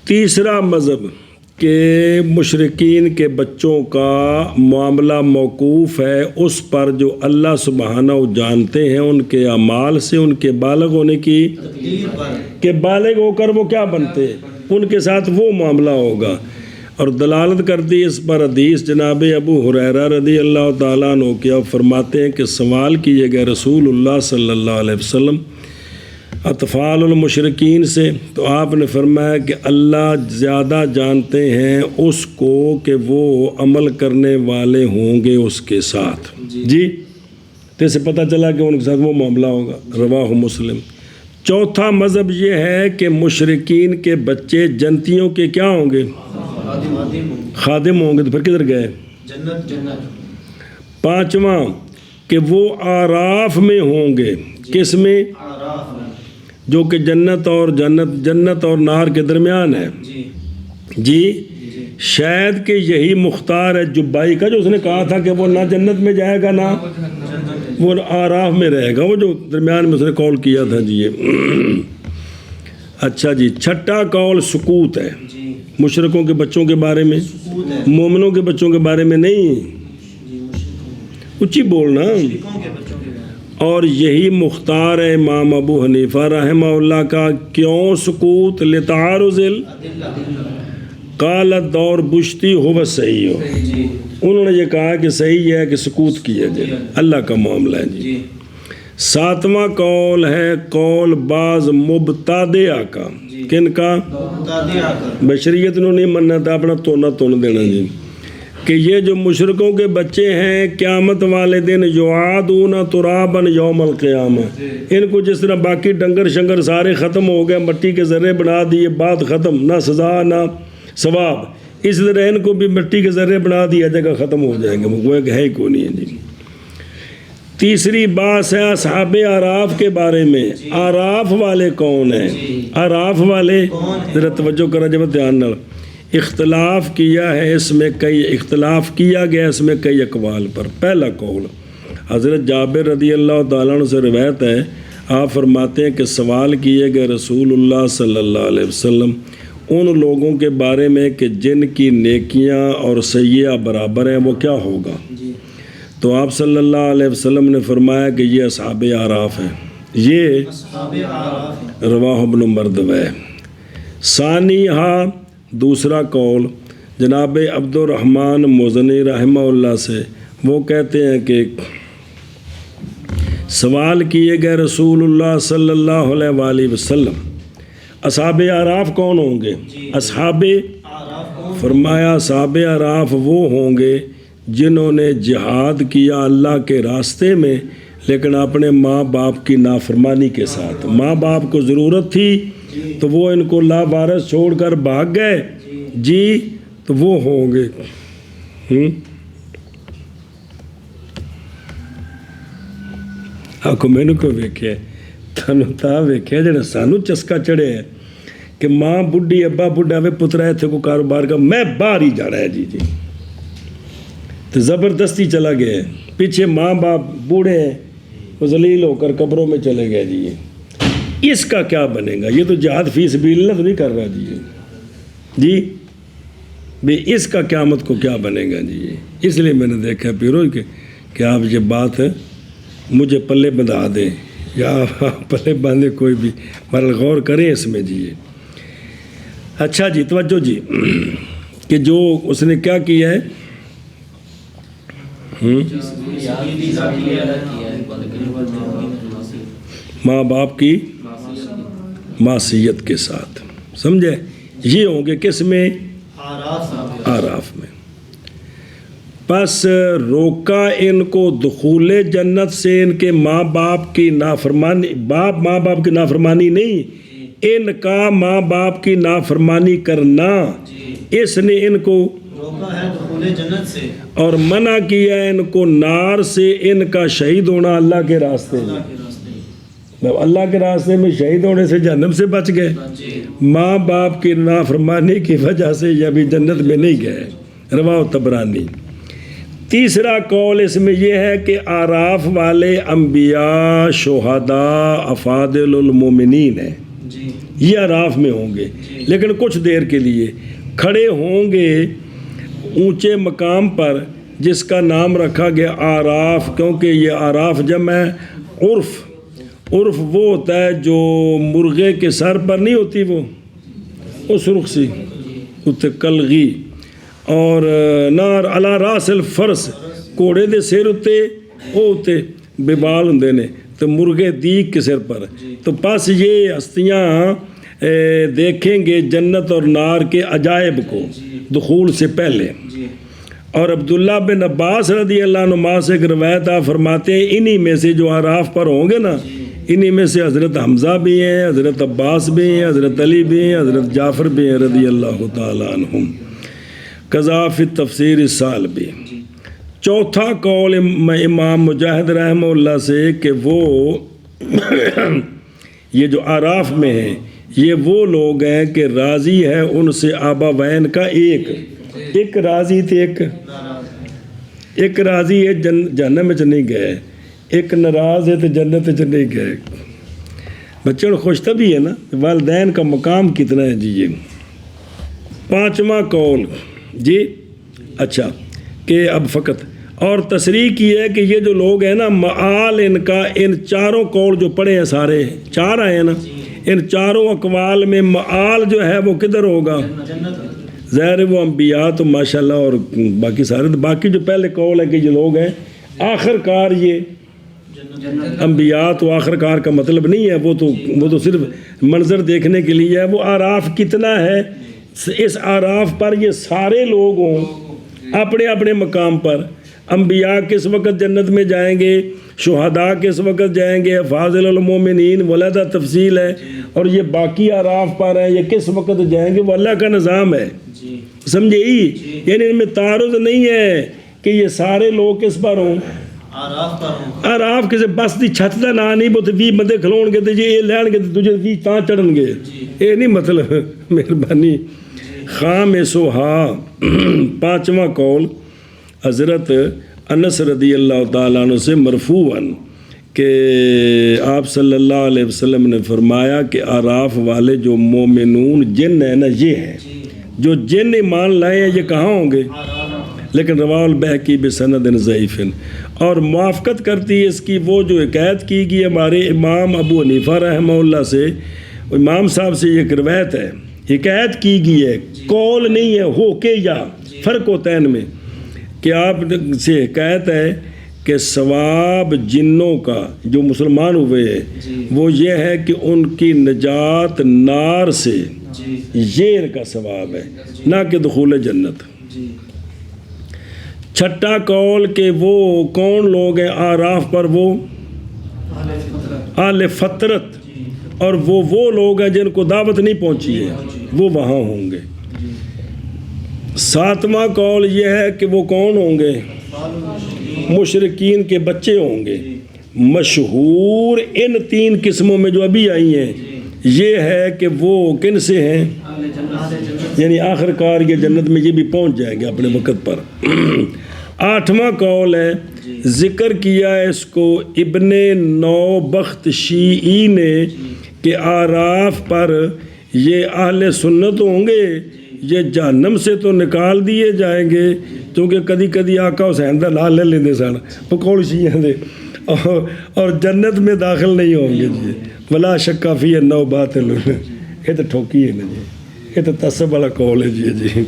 Speaker 1: تیسرا مذہب کہ مشرکین کے بچوں کا معاملہ موقوف ہے اس پر جو اللہ سبحانہ و جانتے ہیں ان کے اعمال سے، ان کے بالغ ہونے کی، کہ بالغ ہو کر وہ کیا بنتے ہیں، ان کے ساتھ وہ معاملہ ہوگا۔ اور دلالت کرتی اس پر حدیث جناب ابو ہریرہ رضی اللہ تعالیٰ عنہ کیا فرماتے ہیں کہ سوال کیے گئے رسول اللہ صلی اللہ علیہ وسلم اطفال المشرکین سے، تو آپ نے فرمایا کہ اللہ زیادہ جانتے ہیں اس کو کہ وہ عمل کرنے والے ہوں گے اس کے ساتھ جی۔ تو اسے پتہ چلا کہ ان کے ساتھ وہ معاملہ ہوگا، رواہ مسلم۔ چوتھا مذہب یہ ہے کہ مشرکین کے بچے جنتیوں کے کیا ہوں گے؟ خادم ہوں گے، تو پھر کدھر گئے؟ جنت۔ پانچواں کہ وہ آراف میں ہوں گے، کس میں؟ جو کہ جنت اور نار کے درمیان ہے جی۔ شاید کہ یہی مختار ہے جبائی کا، جو اس نے کہا تھا کہ وہ نہ جنت میں جائے گا نہ وہ آراف میں رہے گا، وہ جو درمیان میں اس نے قول کیا تھا جی۔ اچھا جی، چھٹا قول سکوت ہے، مشرکوں کے بچوں کے بارے میں، مومنوں کے بچوں کے بارے میں نہیں، اونچی بولنا۔ اور یہی مختار ہے امام ابو حنیفہ رحمہ اللہ کا۔ کیوں سکوت؟ لتعارض قالت دور بشتی ہو صحیح ہو، انہوں نے یہ کہا کہ صحیح ہے کہ سکوت کیا جائے، اللہ کا معاملہ ہے جی۔ ساتواں قول ہے قول بعض مبتدعہ کا، کن کا؟ بشریت انہوں نے مننا تھا، اپنا تونا تون دینا جی، کہ یہ جو مشرکوں کے بچے ہیں قیامت والے دن یعادون ترابا یوم القیامہ، ان کو جس طرح باقی ڈنگر شنگر سارے ختم ہو گئے، مٹی کے ذرے بنا دیے، بات ختم، نہ سزا نہ ثواب، اس طرح ان کو بھی مٹی کے ذرے بنا دیا جائے گا، ختم ہو جائیں گے، وہ ہے ہی کوئی نہیں ہے جی۔ تیسری بات ہے اصحاب اعراف کے بارے میں۔ اعراف والے کون ہیں؟ اعراف والے ذرا توجہ کرا جب دھیان نال، اختلاف کیا گیا اس میں کئی اقوال پر۔ پہلا قول حضرت جابر رضی اللہ تعالیٰ عنہ سے روایت ہے، آپ فرماتے ہیں کہ سوال کیے گئے رسول اللہ صلی اللہ علیہ وسلم ان لوگوں کے بارے میں کہ جن کی نیکیاں اور سیئہ برابر ہیں وہ کیا ہوگا؟ تو آپ صلی اللہ علیہ وسلم نے فرمایا کہ یہ اصحاب اعراف ہیں، یہ رواہ ابن مردوہ۔ ثانیہا دوسرا قول جناب عبد الرحمن مزنی رحمہ اللہ سے، وہ کہتے ہیں کہ سوال کیے گئے رسول اللہ صلی اللہ علیہ وآلہ وسلم اصحاب اعراف کون ہوں گے؟ فرمایا اصحاب اعراف وہ ہوں گے جنہوں نے جہاد کیا اللہ کے راستے میں لیکن اپنے ماں باپ کی نافرمانی کے ساتھ۔ ماں باپ کو ضرورت تھی تو وہ ان کو لاوارث چھوڑ کر بھاگ گئے جی، تو وہ ہوں گے۔ آکو میں نے کو ویکھے تھانوں تا ویکھے جڑا سانو چسکا چڑھے ہے کہ ماں بڈھی ابا بڈھا وے پترا ہے تھے کو کاروبار کا میں باہر ہی جا رہا ہے جی تو زبردستی چلا گیا، پیچھے ماں باپ بوڑھے ہیں وہ ذلیل ہو کر قبروں میں چلے گئے جی، اس کا کیا بنے گا؟ یہ تو جہاد فی سبیل اللہ تو نہیں کر رہا جی بھئی اس کا قیامت کو کیا بنے گا جی۔ اس لیے میں نے دیکھا پیرو کہ آپ یہ بات مجھے پلے بندھا دیں یا پلے باندھے کوئی بھی، مگر غور کریں اس میں جی۔ اچھا جی توجہ جی، کہ جو اس نے کیا کیا ہے، ماں باپ کی معصیت کے ساتھ، سمجھے؟ یہ ہوں گے کس میں؟ آراف میں۔ پس روکا ان کو دخول جنت سے ان کے ماں باپ کی نافرمانی، ماں باپ کی نافرمانی نہیں، ان کا ماں باپ کی نافرمانی کرنا، اس نے ان کو
Speaker 2: روکا ہے دخول جنت سے،
Speaker 1: اور منع کیا ہے ان کو نار سے، ان کا شہید ہونا اللہ کے راستے میں۔ اللہ کے راستے میں شہید ہونے سے جہنم سے بچ گئے، ماں باپ کی نافرمانی کی وجہ سے یہ بھی جنت میں نہیں گئے، رواہ طبرانی۔ تیسرا قول اس میں یہ ہے کہ آراف والے انبیاء، شہداء، افاضل المومنین ہیں، یہ آراف میں ہوں گے، لیکن کچھ دیر کے لیے کھڑے ہوں گے اونچے مقام پر جس کا نام رکھا گیا آراف، کیونکہ یہ آراف جمع ہے عرف۔ عرف وہ ہوتا ہے جو مرغے کے سر پر نہیں ہوتی، وہ اس رخصی اتنے کلغی، اور نار علی راس الفرس، گھوڑے دے سر اتے وہ اتے ببال ہوندے نے، تو مرغے دیگ کے سر پر۔ تو پس یہ ہستیاں دیکھیں گے جنت اور نار کے عجائب کو دخول سے پہلے۔ اور عبداللہ بن عباس رضی اللہ عنہ سے ایک روایت آپ فرماتے ہیں انہی میں سے جو آراف پر ہوں گے نا، انہی میں سے حضرت حمزہ بھی ہیں، حضرت عباس بھی ہیں، حضرت علی بھی ہیں، حضرت جعفر بھی ہیں رضی اللہ تعالیٰ عنہم، قضا فی تفسیر سال بھی۔ چوتھا قول امام مجاہد رحمہ اللہ سے کہ وہ یہ جو آراف میں ہیں یہ وہ لوگ ہیں کہ راضی ہے ان سے آباوین کا ایک راضی تھے، ایک راضی ہے جہنم میں نہیں گئے، ایک ناراض ہے تو جنت میں نہیں گئے۔ بچوں خوش طبی ہے نا، والدین کا مقام کتنا ہے جی۔ یہ پانچواں قول جی، اچھا کہ اب فقط اور تصریح کی ہے کہ یہ جو لوگ ہیں نا، معال ان کا، ان چاروں قول جو پڑھے ہیں سارے چار آئے ہیں نا، ان چاروں اقوال میں معال جو ہے وہ کدھر ہوگا؟ ظاہر وہ انبیاء تو ماشاءاللہ اور باقی سارے، باقی جو پہلے قول ہے کہ یہ لوگ ہیں آخر کار، یہ انبیاء تو آخر کار کا مطلب نہیں ہے، وہ تو صرف منظر دیکھنے کے لیے ہے۔ وہ آراف کتنا ہے، اس آراف پر یہ سارے لوگ ہوں اپنے اپنے مقام پر۔ انبیاء کس وقت جنت میں جائیں گے، شہداء کس وقت جائیں گے، فاضل المومنین ولیدہ تفصیل ہے، اور یہ باقی آراف پر ہیں، یہ کس وقت جائیں گے وہ اللہ کا نظام ہے، سمجھے ہی؟ یعنی ان میں تعارض نہیں ہے کہ یہ سارے لوگ کس پر ہوں، آراف کسے بس دی چھت دا نہ نہیں، بہت 20 بندے کھلون گے تو یہ لین گے تو تجھے 20 تاں چڑھن گے، یہ نہیں مطلب۔ مہربانی خامسوہا، پانچواں قول حضرت انس رضی اللہ تعالیٰ عنہ سے مرفوعاً کہ آپ صلی اللہ علیہ وسلم نے فرمایا کہ آراف والے جو مومنون جن ہیں نا، یہ ہیں جو جن ایمان لائے ہیں، یہ کہاں ہوں گے؟ لیکن رواه البیہقی بسند ضعیف، اور موافقت کرتی ہے اس کی وہ جو حکایت کی گئی ہمارے امام ابو حنیفہ رحمہ اللہ سے، امام صاحب سے یہ روایت ہے، حکایت کی گئی ہے، قول نہیں ہے، ہو کے یا فرق ہوتا ہے ان میں، کہ آپ سے حکایت ہے کہ ثواب جنوں کا جو مسلمان ہوئے ہیں وہ یہ ہے کہ ان کی نجات نار سے، یہ ان کا ثواب ہے، نہ کہ دخول جنت۔ چھٹا قول کہ وہ کون لوگ ہیں آراف پر، وہ اہل فطرت، اور وہ لوگ ہیں جن کو دعوت نہیں پہنچی ہے، وہ وہاں ہوں گے۔ ساتواں قول یہ ہے کہ وہ کون ہوں گے؟ مشرکین کے بچے ہوں گے۔ مشہور ان تین قسموں میں جو ابھی آئی ہیں یہ ہے کہ وہ کن سے ہیں، یعنی آخر کار یہ جنت میں یہ بھی پہنچ جائیں گے اپنے وقت پر۔ آٹھواں قول ہے، ذکر کیا ہے اس کو ابن نوبخت شیعی نے کہ آراف پر یہ اہل سنت ہوں گے، یہ جہنم سے تو نکال دیے جائیں گے، کیونکہ کدی کدی آقا حسین دا نام لے لیندے سن پکول شیعہ دے، اور جنت میں داخل نہیں ہوں گے جی. ولا شک فی انہ باطل. یہ تو ٹھوکی ہے نا جی, یہ تو تصب والا قول ہے جی.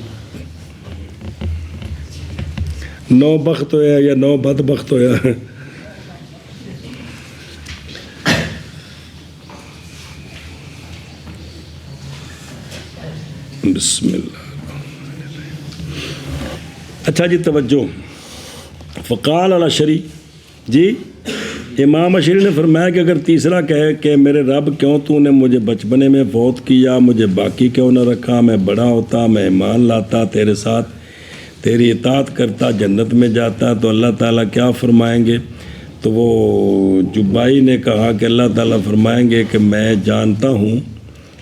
Speaker 1: نو بخت ہویا یا نو بد بخت ہویا. بسم اللہ. اچھا جی توجہ. فقال الاشری جی, امام اشری نے فرمایا کہ اگر تیسرا کہے کہ میرے رب کیوں تو نے مجھے بچپنے میں فوت کیا, مجھے باقی کیوں نہ رکھا, میں بڑا ہوتا, میں ایمان لاتا, تیرے ساتھ تیری اطاعت کرتا, جنت میں جاتا, تو اللہ تعالیٰ کیا فرمائیں گے؟ تو وہ جبائی نے کہا کہ اللہ تعالیٰ فرمائیں گے کہ میں جانتا ہوں,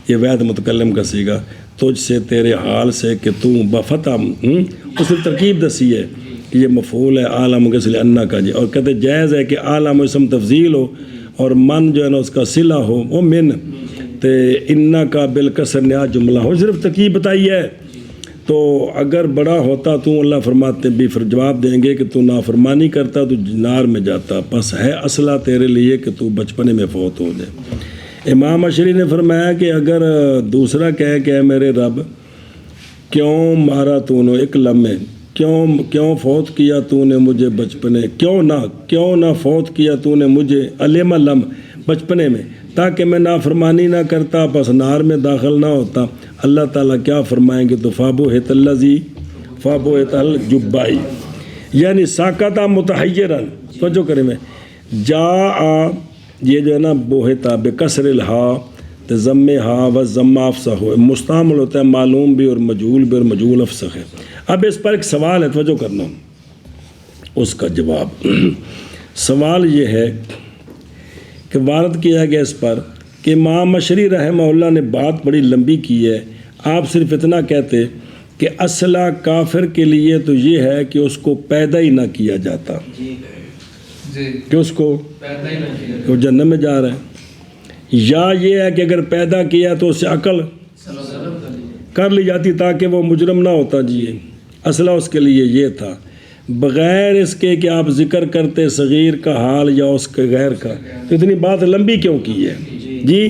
Speaker 1: یہ وحد متکلم کا صیغہ, تجھ سے تیرے حال سے کہ تو بفتح. اس نے ترکیب دسی ہے کہ یہ مفعول ہے عالم کے صلی انا کا جی, اور کہتے جائز ہے کہ عالم اسم تفضیل ہو اور من جو ہے نا اس کا صلہ ہو, وہ من تے انا کا بالکسر نیا جملہ ہو, صرف ترکیب بتائی ہے. تو اگر بڑا ہوتا تو اللہ فرماتے بھی جواب دیں گے کہ تو نافرمانی کرتا تو نار میں جاتا, بس ہے اصلہ تیرے لیے کہ تو بچپنے میں فوت ہو جائے. امام اشری نے فرمایا کہ اگر دوسرا کہے کہ اے میرے رب کیوں مارا تو نے ایک لمحے, کیوں فوت کیا تو نے مجھے بچپنے, کیوں نہ فوت کیا تو نے مجھے علم لم بچپنے میں, تاکہ میں نافرمانی نہ کرتا, بس نار میں داخل نہ ہوتا. اللہ تعالیٰ کیا فرمائیں گے؟ تو فابوہت اللذی فابوہت الجبائی, یعنی ساکتا متحیرن. توجہ کریں, میں یہ جو ہے نا بوہتا بکسر الہا ضم ہا و ضم افصح ہو, مستعمل ہوتا ہے معلوم بھی اور مجہول بھی, اور مجہول افصح ہے. اب اس پر ایک سوال ہے, توجہ کرنا, اس کا جواب. سوال یہ ہے کہ وارد کیا گیا اس پر کہ امام اشری رحمہ اللہ نے بات بڑی لمبی کی ہے. آپ صرف اتنا کہتے کہ اصلہ کافر کے لیے تو یہ ہے کہ اس کو پیدا ہی نہ کیا جاتا, کہ اس کو وہ جنت میں جا رہا ہے, یا یہ ہے کہ اگر پیدا کیا تو اس سے عقل کر لی جاتی تاکہ وہ مجرم نہ ہوتا. جی اصلہ اس کے لیے یہ تھا, بغیر اس کے کہ آپ ذکر کرتے صغیر کا حال یا اس کے غیر کا, تو اتنی بات لمبی کیوں کی ہے جی؟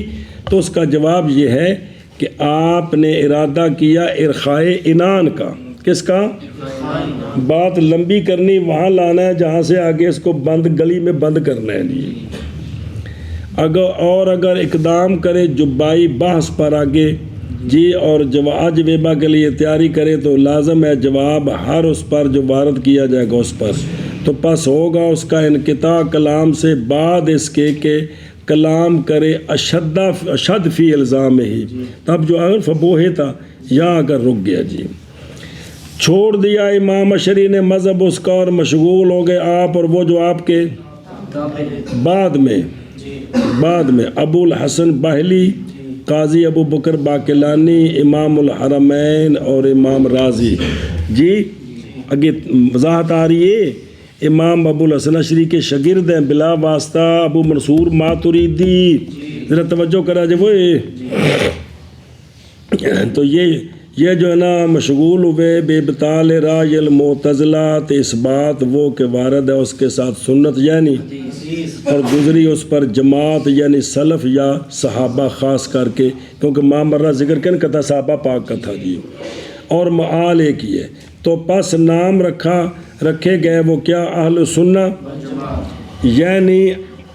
Speaker 1: تو اس کا جواب یہ ہے کہ آپ نے ارادہ کیا ارخائے عنان کا. کس کا؟ بات لمبی کرنی وہاں لانا ہے جہاں سے آگے اس کو بند گلی میں بند کرنا ہے جی. اگر اقدام کرے جبائی بحث پر آگے جی, اور آج ویبا کے لیے تیاری کرے تو لازم ہے جواب ہر اس پر جو وارد کیا جائے گا اس پر, تو پس ہوگا اس کا انقطاع کلام سے بعد اس کے کہ کلام کرے اشد فی الزام ہی. تب جو اگر فبوہے تھا یہاں اگر رک گیا جی, چھوڑ دیا امام اشری نے مذہب اس کا اور مشغول ہو گئے آپ اور وہ جو آپ کے بعد میں ابو الحسن باہلی, قاضی ابو بکر باقلانی, امام الحرمین اور امام رازی. جی اگے وضاحت آ رہی ہے, امام ابو الحسن اشری کے شاگرد ہیں بلا واسطہ ابو منصور ماتریدی. ذرا توجہ کرا جب وہ تو یہ جو ہے نا مشغول ہوئے بے بطال رائے المعتزلہ, اس بات وہ کہ وارد ہے اس کے ساتھ سنت یعنی, اور گزری اس پر جماعت یعنی سلف یا صحابہ خاص کر کے, کیونکہ مامرہ ذکر کن کا تھا صحابہ پاک کا تھا جی, اور معال ایک ہی ہے. تو پس نام رکھے گئے وہ کیا اہل سنت یعنی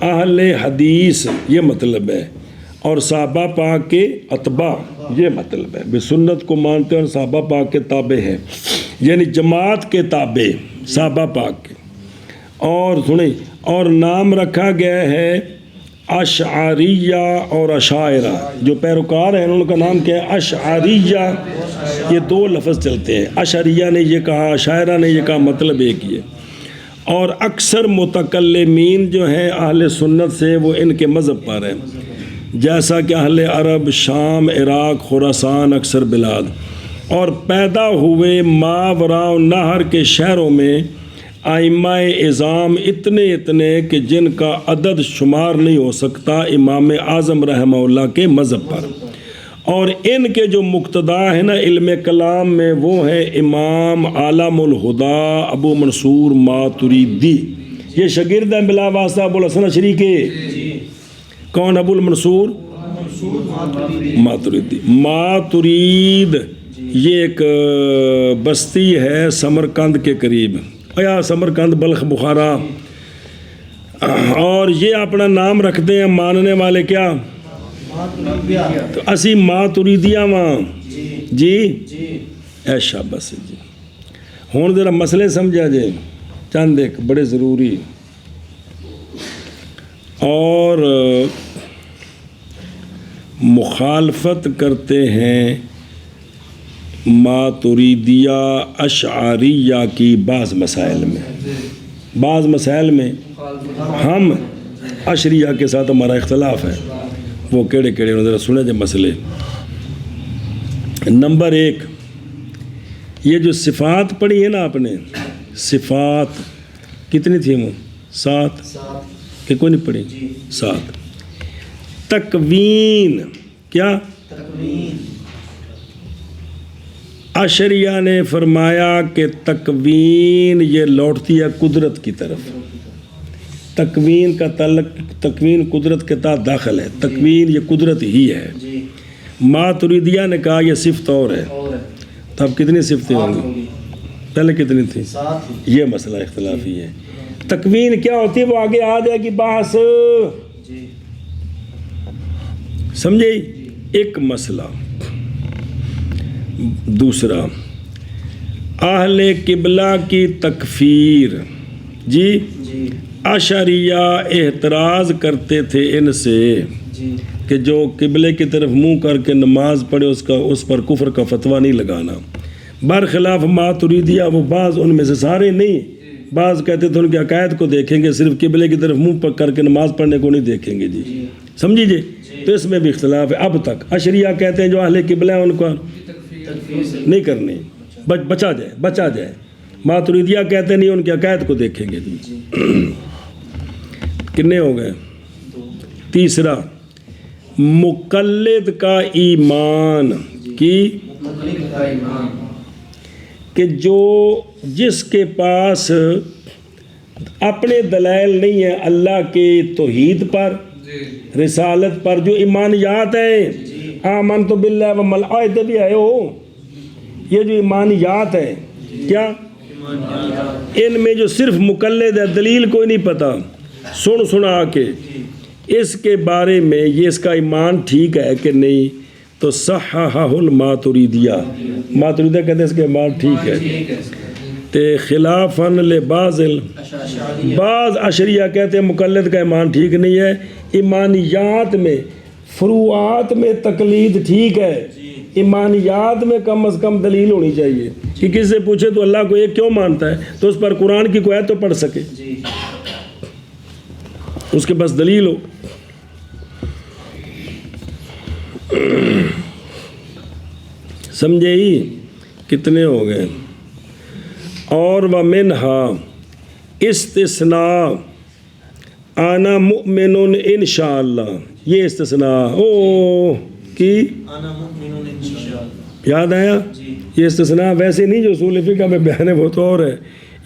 Speaker 1: اہل حدیث, یہ مطلب ہے, اور صحابہ پاک کے اتباع, یہ مطلب ہے. بے سنت کو مانتے ہیں اور صحابہ پاک کے تابع ہیں, یعنی جماعت کے تابع صحابہ پاک کے. اور سنیں, اور نام رکھا گیا ہے اشعریہ اور اشاعرہ, جو پیروکار ہیں ان کا نام کیا ہے اشعریہ. یہ دو لفظ چلتے ہیں, اشعریہ نے یہ کہا, اشاعرہ نے یہ کہا, مطلب ایک ہی ہے. اور اکثر متکلمین جو ہیں اہل سنت سے وہ ان کے مذہب پر ہیں, جیسا کہ اہل عرب, شام, عراق, خراسان, اکثر بلاد, اور پیدا ہوئے ماوراء نہر کے شہروں میں ائمہ اعظام اتنے کہ جن کا عدد شمار نہیں ہو سکتا امام اعظم رحمہ اللہ کے مذہب پر. اور ان کے جو مقتدا ہیں نا علم کلام میں وہ ہیں امام عالم الہدا ابو منصور ماتریدی. یہ شاگرد ہے بلا واسطہ ابو الحسن اشعری کے. کون؟ ابو المنصور ماتریدی. ماترید یہ ایک بستی ہے سمرقند کے قریب، یا سمرقند بلخ بخارا، اور یہ اپنا نام رکھتے ہیں ماننے والے کیا؟ تو اسی ماتریدیہ وہاں. جی اے شاباش جی. ہوں ذرا مسئلے سمجھا جائے چند ایک بڑے ضروری، اور مخالفت کرتے ہیں ماتریدیہ اشعریہ کی بعض مسائل میں ہم اشعریہ کے ساتھ ہمارا اختلاف ہے. وہ کیڑے کیڑے ذرا سنے جائے مسئلے. نمبر 1، یہ جو صفات پڑھی ہے نا آپ نے، صفات کتنی تھی؟ وہ 7 کہ کوئی نہیں پڑھی؟ 7. تکوین کیا؟ اشعریہ نے فرمایا کہ تکوین یہ لوٹتی ہے قدرت کی طرف. تکوین کا تعلق، تکوین قدرت کے تحت داخل ہے، تکوین یہ قدرت ہی ہے. ماتریدیہ نے کہا یہ صفت اور ہے. تب کتنی صفتیں ہوں گی؟ پہلے کتنی تھی؟ یہ مسئلہ اختلافی ہے. تکوین کیا ہوتی ہے وہ آگے آ جائے گی بحث، سمجھے؟ ایک مسئلہ. دوسرا، اہل قبلہ کی تکفیر. جی اشعریہ اعتراض کرتے تھے ان سے کہ جو قبلے کی طرف منہ کر کے نماز پڑھے اس پر کفر کا فتویٰ نہیں لگانا. برخلاف ماتریدیہ وہ بعض ان میں سے سارے نہیں، بعض کہتے تھے ان کے عقائد کو دیکھیں گے، صرف قبلے کی طرف منہ کر کے نماز پڑھنے کو نہیں دیکھیں گے. جی سمجھی جی. تو اس میں بھی اختلاف ہے اب تک. اشعریہ کہتے ہیں جو اہل قبلہ ہیں ان کو نہیں کرنی، بچا جائے. ماتریدیہ کہتے ہیں نہیں، ان کے عقائد کو دیکھیں گے. جی کتنے ہو گئے؟ تیسرا، مقلد کا ایمان کی، کہ جو جس کے پاس اپنے دلائل نہیں ہیں اللہ کے توحید پر، رسالت پر، جو ایمانیات ہیں، آمنت باللہ و ملائکہ بھی ہے ہو، یہ جو ایمانیات ہیں کیا ان میں جو صرف مقلد ہے، دلیل کوئی نہیں پتا، سنا کے اس کے بارے میں یہ اس کا ایمان ٹھیک ہے کہ نہیں، تو صححہ الماتریدیہ، ماتریدیہ کہتے ہیں اس کے ایمان ٹھیک ہے. تے خلافاً لبعض بعض اشعریہ کہتے ہیں مقلد کا ایمان ٹھیک نہیں ہے، ایمانیات میں فروعات میں تقلید ٹھیک ہے، ایمانیات میں کم از کم دلیل ہونی چاہیے کہ کسی سے پوچھے تو اللہ کو ایک کیوں مانتا ہے، تو اس پر قرآن کی کوئی آیت تو پڑھ سکے، اس کے پاس دلیل ہو. سمجھے ہی؟ کتنے ہو گئے؟ اور وَمِنْهَا استثناء انا مؤمن انشاءاللہ، یہ استثناء کی یاد آیا؟ یہ استثناء ویسے نہیں جو اصول فقہ میں بیان ہے، وہ تو اور ہے.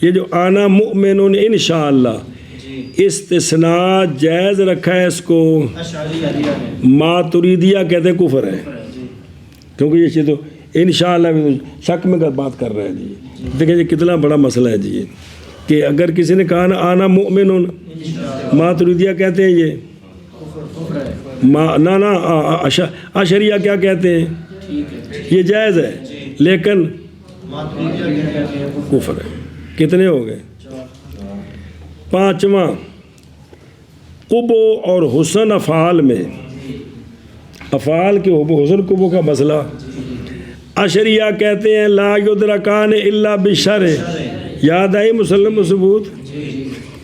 Speaker 1: یہ جو انا مؤمن انشاءاللہ استثناء جائز رکھا ہے، اس کو ماتریدیہ کہتے ہیں کفر ہے، کیونکہ یہ چیز تو انشاءاللہ بھی شک میں بات کر رہے ہیں. جی دیکھیں یہ کتنا بڑا مسئلہ ہے جی، کہ اگر کسی نے کہا نا آنا مؤمن، ماتریدیہ کہتے ہیں یہ نا اشعریہ کیا کہتے ہیں یہ جائز ہے، لیکن کفر ہے. کتنے ہو گئے؟ 5واں، قبو اور حسن افعال میں، افعال کے حسن قبو کا مسئلہ. اشعریہ کہتے ہیں لا یدرکان الا بالشرع، یاد آئی مسلم و ثبوت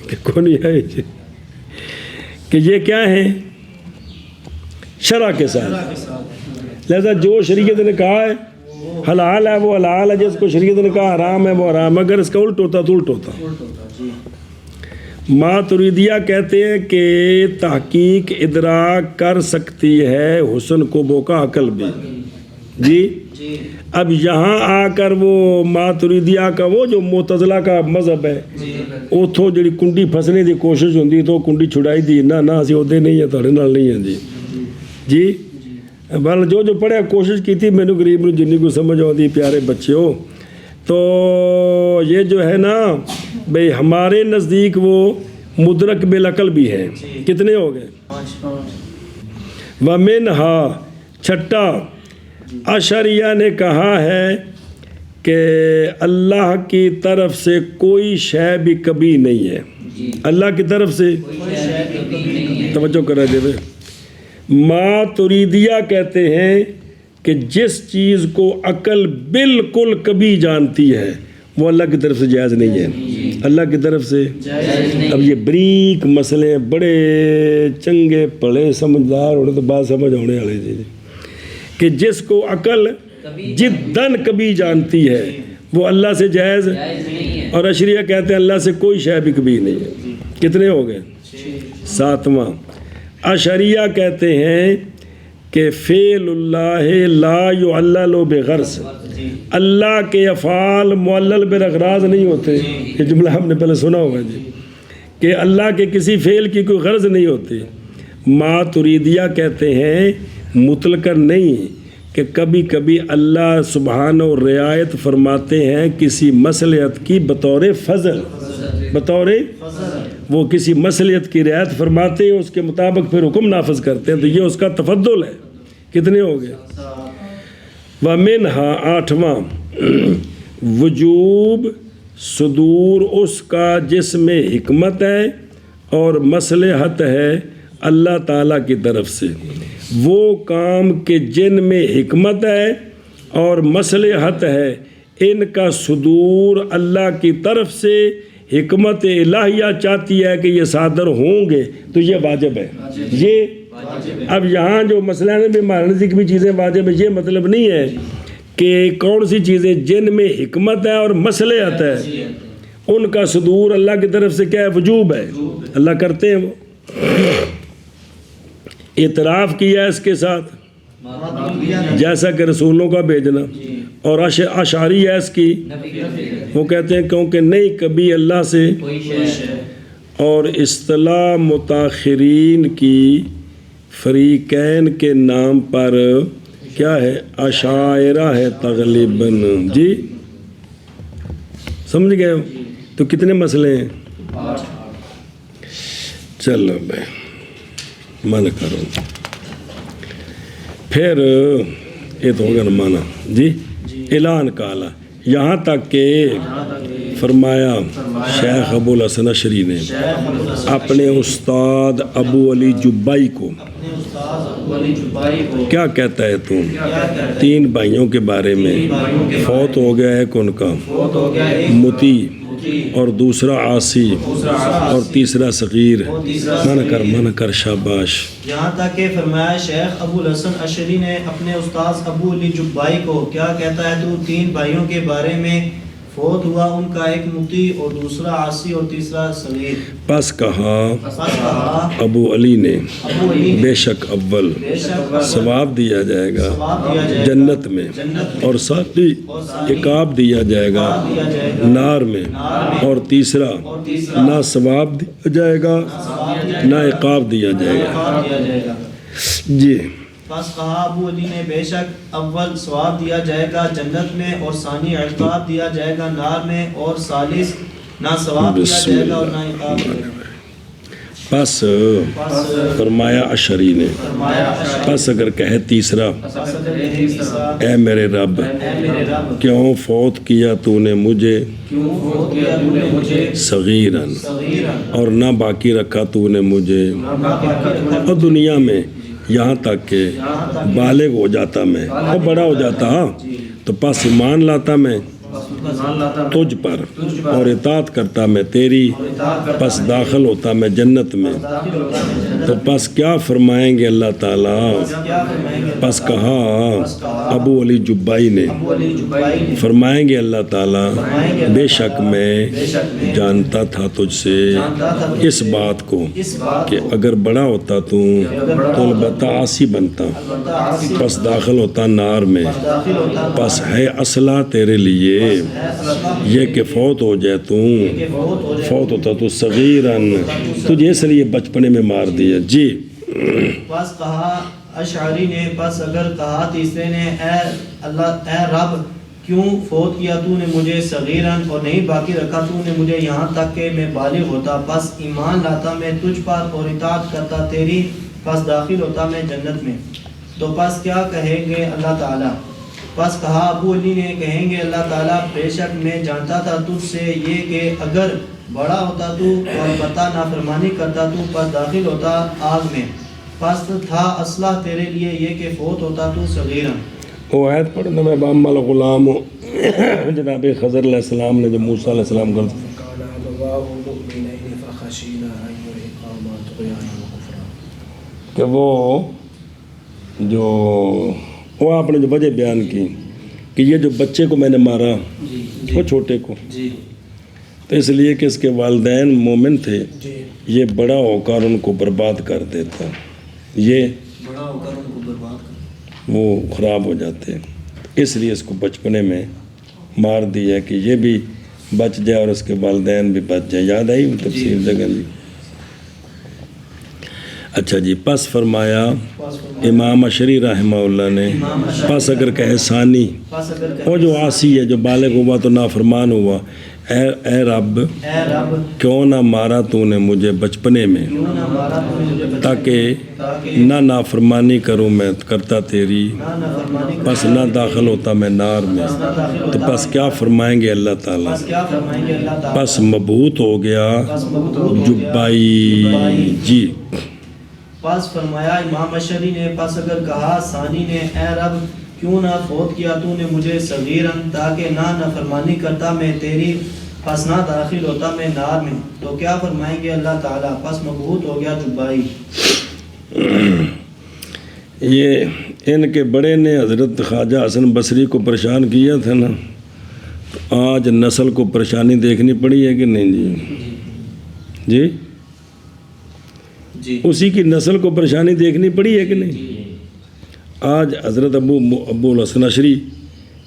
Speaker 1: کہ کون ہے کہ یہ کیا ہیں؟ شرع کے ساتھ. لہذا جو شریعت نے کہا ہے حلال ہے وہ حلال ہے، جس کو شریعت نے کہا حرام ہے وہ حرام ہے. اگر اس کا الٹ ہوتا تو الٹ ہوتا. ماتریدیہ کہتے ہیں کہ تحقیق ادراک کر سکتی ہے حسن قبو کا عقل بھی. جی اب یہاں آ کر وہ ماتریدیہ کا وہ جو معتزلہ کا مذہب ہے اتوں جی کنڈی فسنے کی کوشش ہوتی تو کنڈی چھڑائی دی نہ اسی عہدے نہیں ہیں تھوڑے نال نہیں ہیں جی بل جو پڑھیا کوشش کی تھی مینوں غریب نو جنی کو سمجھ آتی پیارے بچے ہو تو یہ جو ہے نا بھئی ہمارے نزدیک وہ مدرک بالعقل بھی ہیں کتنے ہو گئے وَمِنْهَا چھٹا اشعریہ نے کہا ہے کہ اللہ کی طرف سے کوئی شے بھی کبھی نہیں ہے اللہ کی طرف سے توجہ کرا دے ماتریدیہ کہتے ہیں کہ جس چیز کو عقل بالکل کبھی جانتی ہے وہ اللہ کی طرف سے جائز نہیں ہے اللہ کی طرف سے اب یہ بریک مسئلے بڑے چنگے پڑھے سمجھدار ہونے تو بات سمجھ ہونے والے جی کہ جس کو عقل جداً کبھی جانتی ہے وہ اللہ سے جائز اور اشعریہ کہتے ہیں اللہ سے کوئی شے بھی کبھی نہیں ہے کتنے ہو گئے ساتواں اشعریہ کہتے ہیں کہ فعل اللہ لا یعلل بغرض اللہ کے افعال معلل بالاغراض نہیں ہوتے یہ جملہ ہم نے پہلے سنا ہوگا جی کہ اللہ کے کسی فعل کی کوئی غرض نہیں ہوتی ماتریدیہ کہتے ہیں مطلقاً نہیں کہ کبھی کبھی اللہ سبحانہ و رعایت فرماتے ہیں کسی مصلحت کی بطور فضل بطور وہ کسی مصلحت کی رعایت فرماتے ہیں اس کے مطابق پھر حکم نافذ کرتے ہیں تو یہ اس کا تفضل ہے کتنے ہو گئے وَمِنْهَا آٹھواں وجوب صدور اس کا جس میں حکمت ہے اور مصلحت ہے اللہ تعالیٰ کی طرف سے وہ کام کے جن میں حکمت ہے اور مصلحت ہے ان کا صدور اللہ کی طرف سے حکمت الہیہ چاہتی ہے کہ یہ صادر ہوں گے تو یہ واجب ہے یہ اب یہاں جو مسئلہ ہے بھی ہمارے نزدیک بھی چیزیں واجب ہے یہ مطلب نہیں ہے کہ کون سی چیزیں جن میں حکمت ہے اور مصلحت ہے ان کا صدور اللہ کی طرف سے کیا ہے وجوب ہے اللہ کرتے ہیں وہ اعتراف کیا ہے اس کے ساتھ جیسا کہ رسولوں کا بھیجنا اور اشعری ہے اس کی وہ کہتے ہیں کیونکہ نہیں کبھی اللہ سے اور اصطلاح متاخرین کی فریقین کے نام پر کیا ہے اشاعرہ ہے تغلیباً جی سمجھ گئے تو کتنے مسئلے ہیں چلو بھائی من کرو پھر یہ تو ہوگا نا مانا جی اعلان کالا یہاں تک کہ فرمایا شیخ ابو الحسن اشعری نے اپنے استاد ابو علی جبائی کو کیا کہتا ہے تم تین بھائیوں کے بارے میں فوت ہو گیا ایک ان کا متی اور دوسرا عاصی اور تیسرا صغیر من کر شاباش
Speaker 2: یہاں تک کہ فرمایا شیخ ابو الحسن اشعری نے اپنے استاذ ابو علی جبائی کو کیا کہتا ہے تو تین بھائیوں کے بارے میں فوت ہوا ان کا ایک مطیع اور دوسرا عاصی اور تیسرا صغیر
Speaker 1: پس کہا ابو علی نے بے شک اول ثواب دیا جائے گا جنت میں اور ثانی عقاب دیا جائے گا نار میں اور تیسرا نہ ثواب دیا جائے گا نہ عقاب دیا جائے گا جی
Speaker 2: پس کہا ابو علی نے بے شک اول ثواب دیا جائے گا جنت میں اور ثانی عقاب دیا جائے گا نار میں اور ثالث نہ ثواب دیا جائے گا اور نہ عقاب دیا جائے گا
Speaker 1: پس فرمایا اشعری نے پس اگر کہے تیسرا اے میرے رب کیوں فوت کیا تو نے مجھے صغیراً اور نہ باقی رکھا تو نے مجھے اور دنیا میں یہاں تک کہ بالغ ہو جاتا میں اور بڑا ہو جاتا تو پس ایمان لاتا میں تجھ پر اور اطاعت کرتا میں تیری، پس داخل ہوتا میں جنت میں۔ تو پس کیا فرمائیں گے اللہ تعالیٰ؟ پس کہا ابو علی جبائی نے، فرمائیں گے اللہ تعالیٰ بے شک میں جانتا تھا تجھ سے اس بات کو کہ اگر بڑا ہوتا تو البتہ عاصی بنتا، پس داخل ہوتا نار میں۔ پس ہے اصلہ تیرے لیے یہ کہ فوت ہو جائے تو، فوت ہوتا تو صغیراً، تجھے اس لیے بچپنے میں مار دیا۔ جی
Speaker 2: پس کہا اشعری نے، پس اگر کہا تیسرے نے، اے اللہ، اے رب، کیوں فوت کیا تو نے مجھے صغیراً، اور نہیں باقی رکھا تو نے مجھے یہاں تک کہ میں بالغ ہوتا، پس ایمان لاتا میں تجھ پر اور اطاعت کرتا تیری، پس داخل ہوتا میں جنت میں۔ تو پس کیا کہیں گے اللہ تعالیٰ؟ پس کہا ابو علی نے، کہیں گے اللہ تعالیٰ بے شک میں جانتا تھا تجھ سے یہ کہ اگر بڑا ہوتا تو اور البتہ نافرمانی کرتا تو، پس داخل ہوتا آگ میں۔ پس تھا اصلح تیرے لیے یہ کہ فوت ہوتا تو صغیراً۔
Speaker 1: وہ آیت پڑھنا میں بام الغلام جناب خضر علیہ السلام نے جو موسیٰ علیہ السلام کو کہ وہ آپ نے جو وجہ بیان کی کہ یہ جو بچے کو میں نے مارا، وہ چھوٹے کو، تو اس لیے کہ اس کے والدین مومن تھے، یہ بڑا ہو کر ان کو برباد کر دیتا، یہ
Speaker 2: بڑا ہو کر ان کو برباد کر
Speaker 1: وہ خراب ہو جاتے، اس لیے اس کو بچپنے میں مار دیا کہ یہ بھی بچ جائے اور اس کے والدین بھی بچ جائیں۔ یاد آئی تفسیر جگہ جی؟ اچھا جی، پس فرمایا امام اشری رحمہ اللہ نے، پس اگر کہے ثانی، وہ جو عاصی ہے، جو بالغ ہوا تو نافرمان ہوا، اے رب کیوں نہ مارا تو نے مجھے بچپنے میں، تاکہ نہ نافرمانی کروں میں کرتا تیری، پس نہ داخل ہوتا میں نار میں۔ تو پس کیا فرمائیں گے اللہ تعالیٰ؟ پس مبہوت ہو گیا جبائی۔ جی
Speaker 2: پس فرمایا امام اشری نے، پس اگر کہا ثانی نے، اے رب کیوں نہ فوت کیا تو نے مجھے صغیراً، تاکہ نہ نافرمانی کرتا میں تیری، پس نہ داخل ہوتا میں نار میں۔ تو کیا فرمائیں گے اللہ تعالیٰ؟ پس مبہوت ہو گیا جبائی۔
Speaker 1: یہ ان کے بڑے نے حضرت خواجہ حسن بصری کو پریشان کیا تھا نا، تو آج نسل کو پریشانی دیکھنی پڑی ہے کہ نہیں جی؟ جی اسی کی نسل کو پریشانی دیکھنی پڑی ہے کہ نہیں؟ آج حضرت ابو الحسن عشری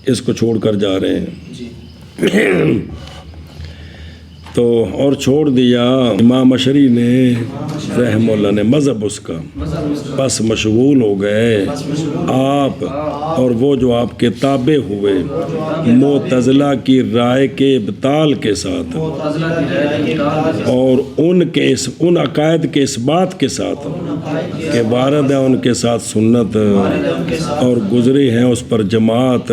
Speaker 1: اس کو چھوڑ کر جا رہے ہیں، تو اور چھوڑ دیا امام اشری نے رحمہ اللہ نے مذہب اس کا، بس مشغول ہو گئے آپ اور وہ جو آپ کے تابع ہوئے معتزلہ کی رائے کے ابطال کے ساتھ اور ان عقائد کے اس بات کے ساتھ کہ وارد ہے ان کے ساتھ سنت اور گزری ہیں اس پر جماعت،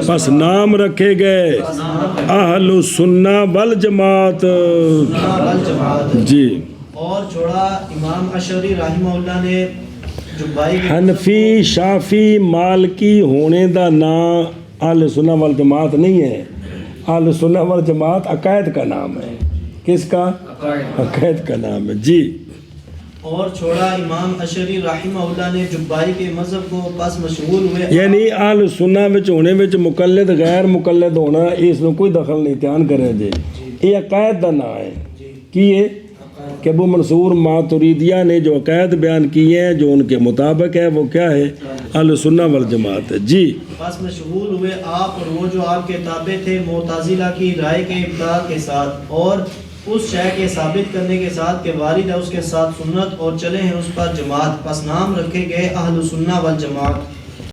Speaker 1: بس نام رکھے گئے اہل السنہ والجماعت۔ جی
Speaker 2: اور چھوڑا امام اشعری رحمہ اللہ نے جبائی،
Speaker 1: حنفی شافی مالکی ہونے دا نام اہل سنہ والجماعت نہیں ہے، اہل سنہ والجماعت عقائد کا نام ہے۔ کس کا؟ عقائد کا نام ہے۔ جی
Speaker 2: اور چھوڑا امام اشعری رحمہ اللہ نے جبائی کے مذہب کو، پس مشغول ہوئے،
Speaker 1: یعنی اہل سنہ وچ ہونے وچ مقلد غیر مقلد ہونا اس میں کوئی دخل نہیں، دھیان کریں جی، یہ عقائد دا نام ہے۔ کی ہے کہ ابو منصور ماتریدیہ نے جو عقائد بیان کیے ہیں جو ان کے مطابق ہے، وہ کیا ہے؟ اہل سنہ والجماعت ہے۔ جی
Speaker 2: پس مشغول ہوئے آپ اور وہ جو آپ کے تابع تھے معتزلہ کی رائے کے ابطال کے ساتھ اور اس شے کے ثابت کرنے کے ساتھ کہ وارد ہے اس کے ساتھ سنت اور چلے ہیں اس پر جماعت، پس نام رکھے گئے اہل سنہ والجماعت۔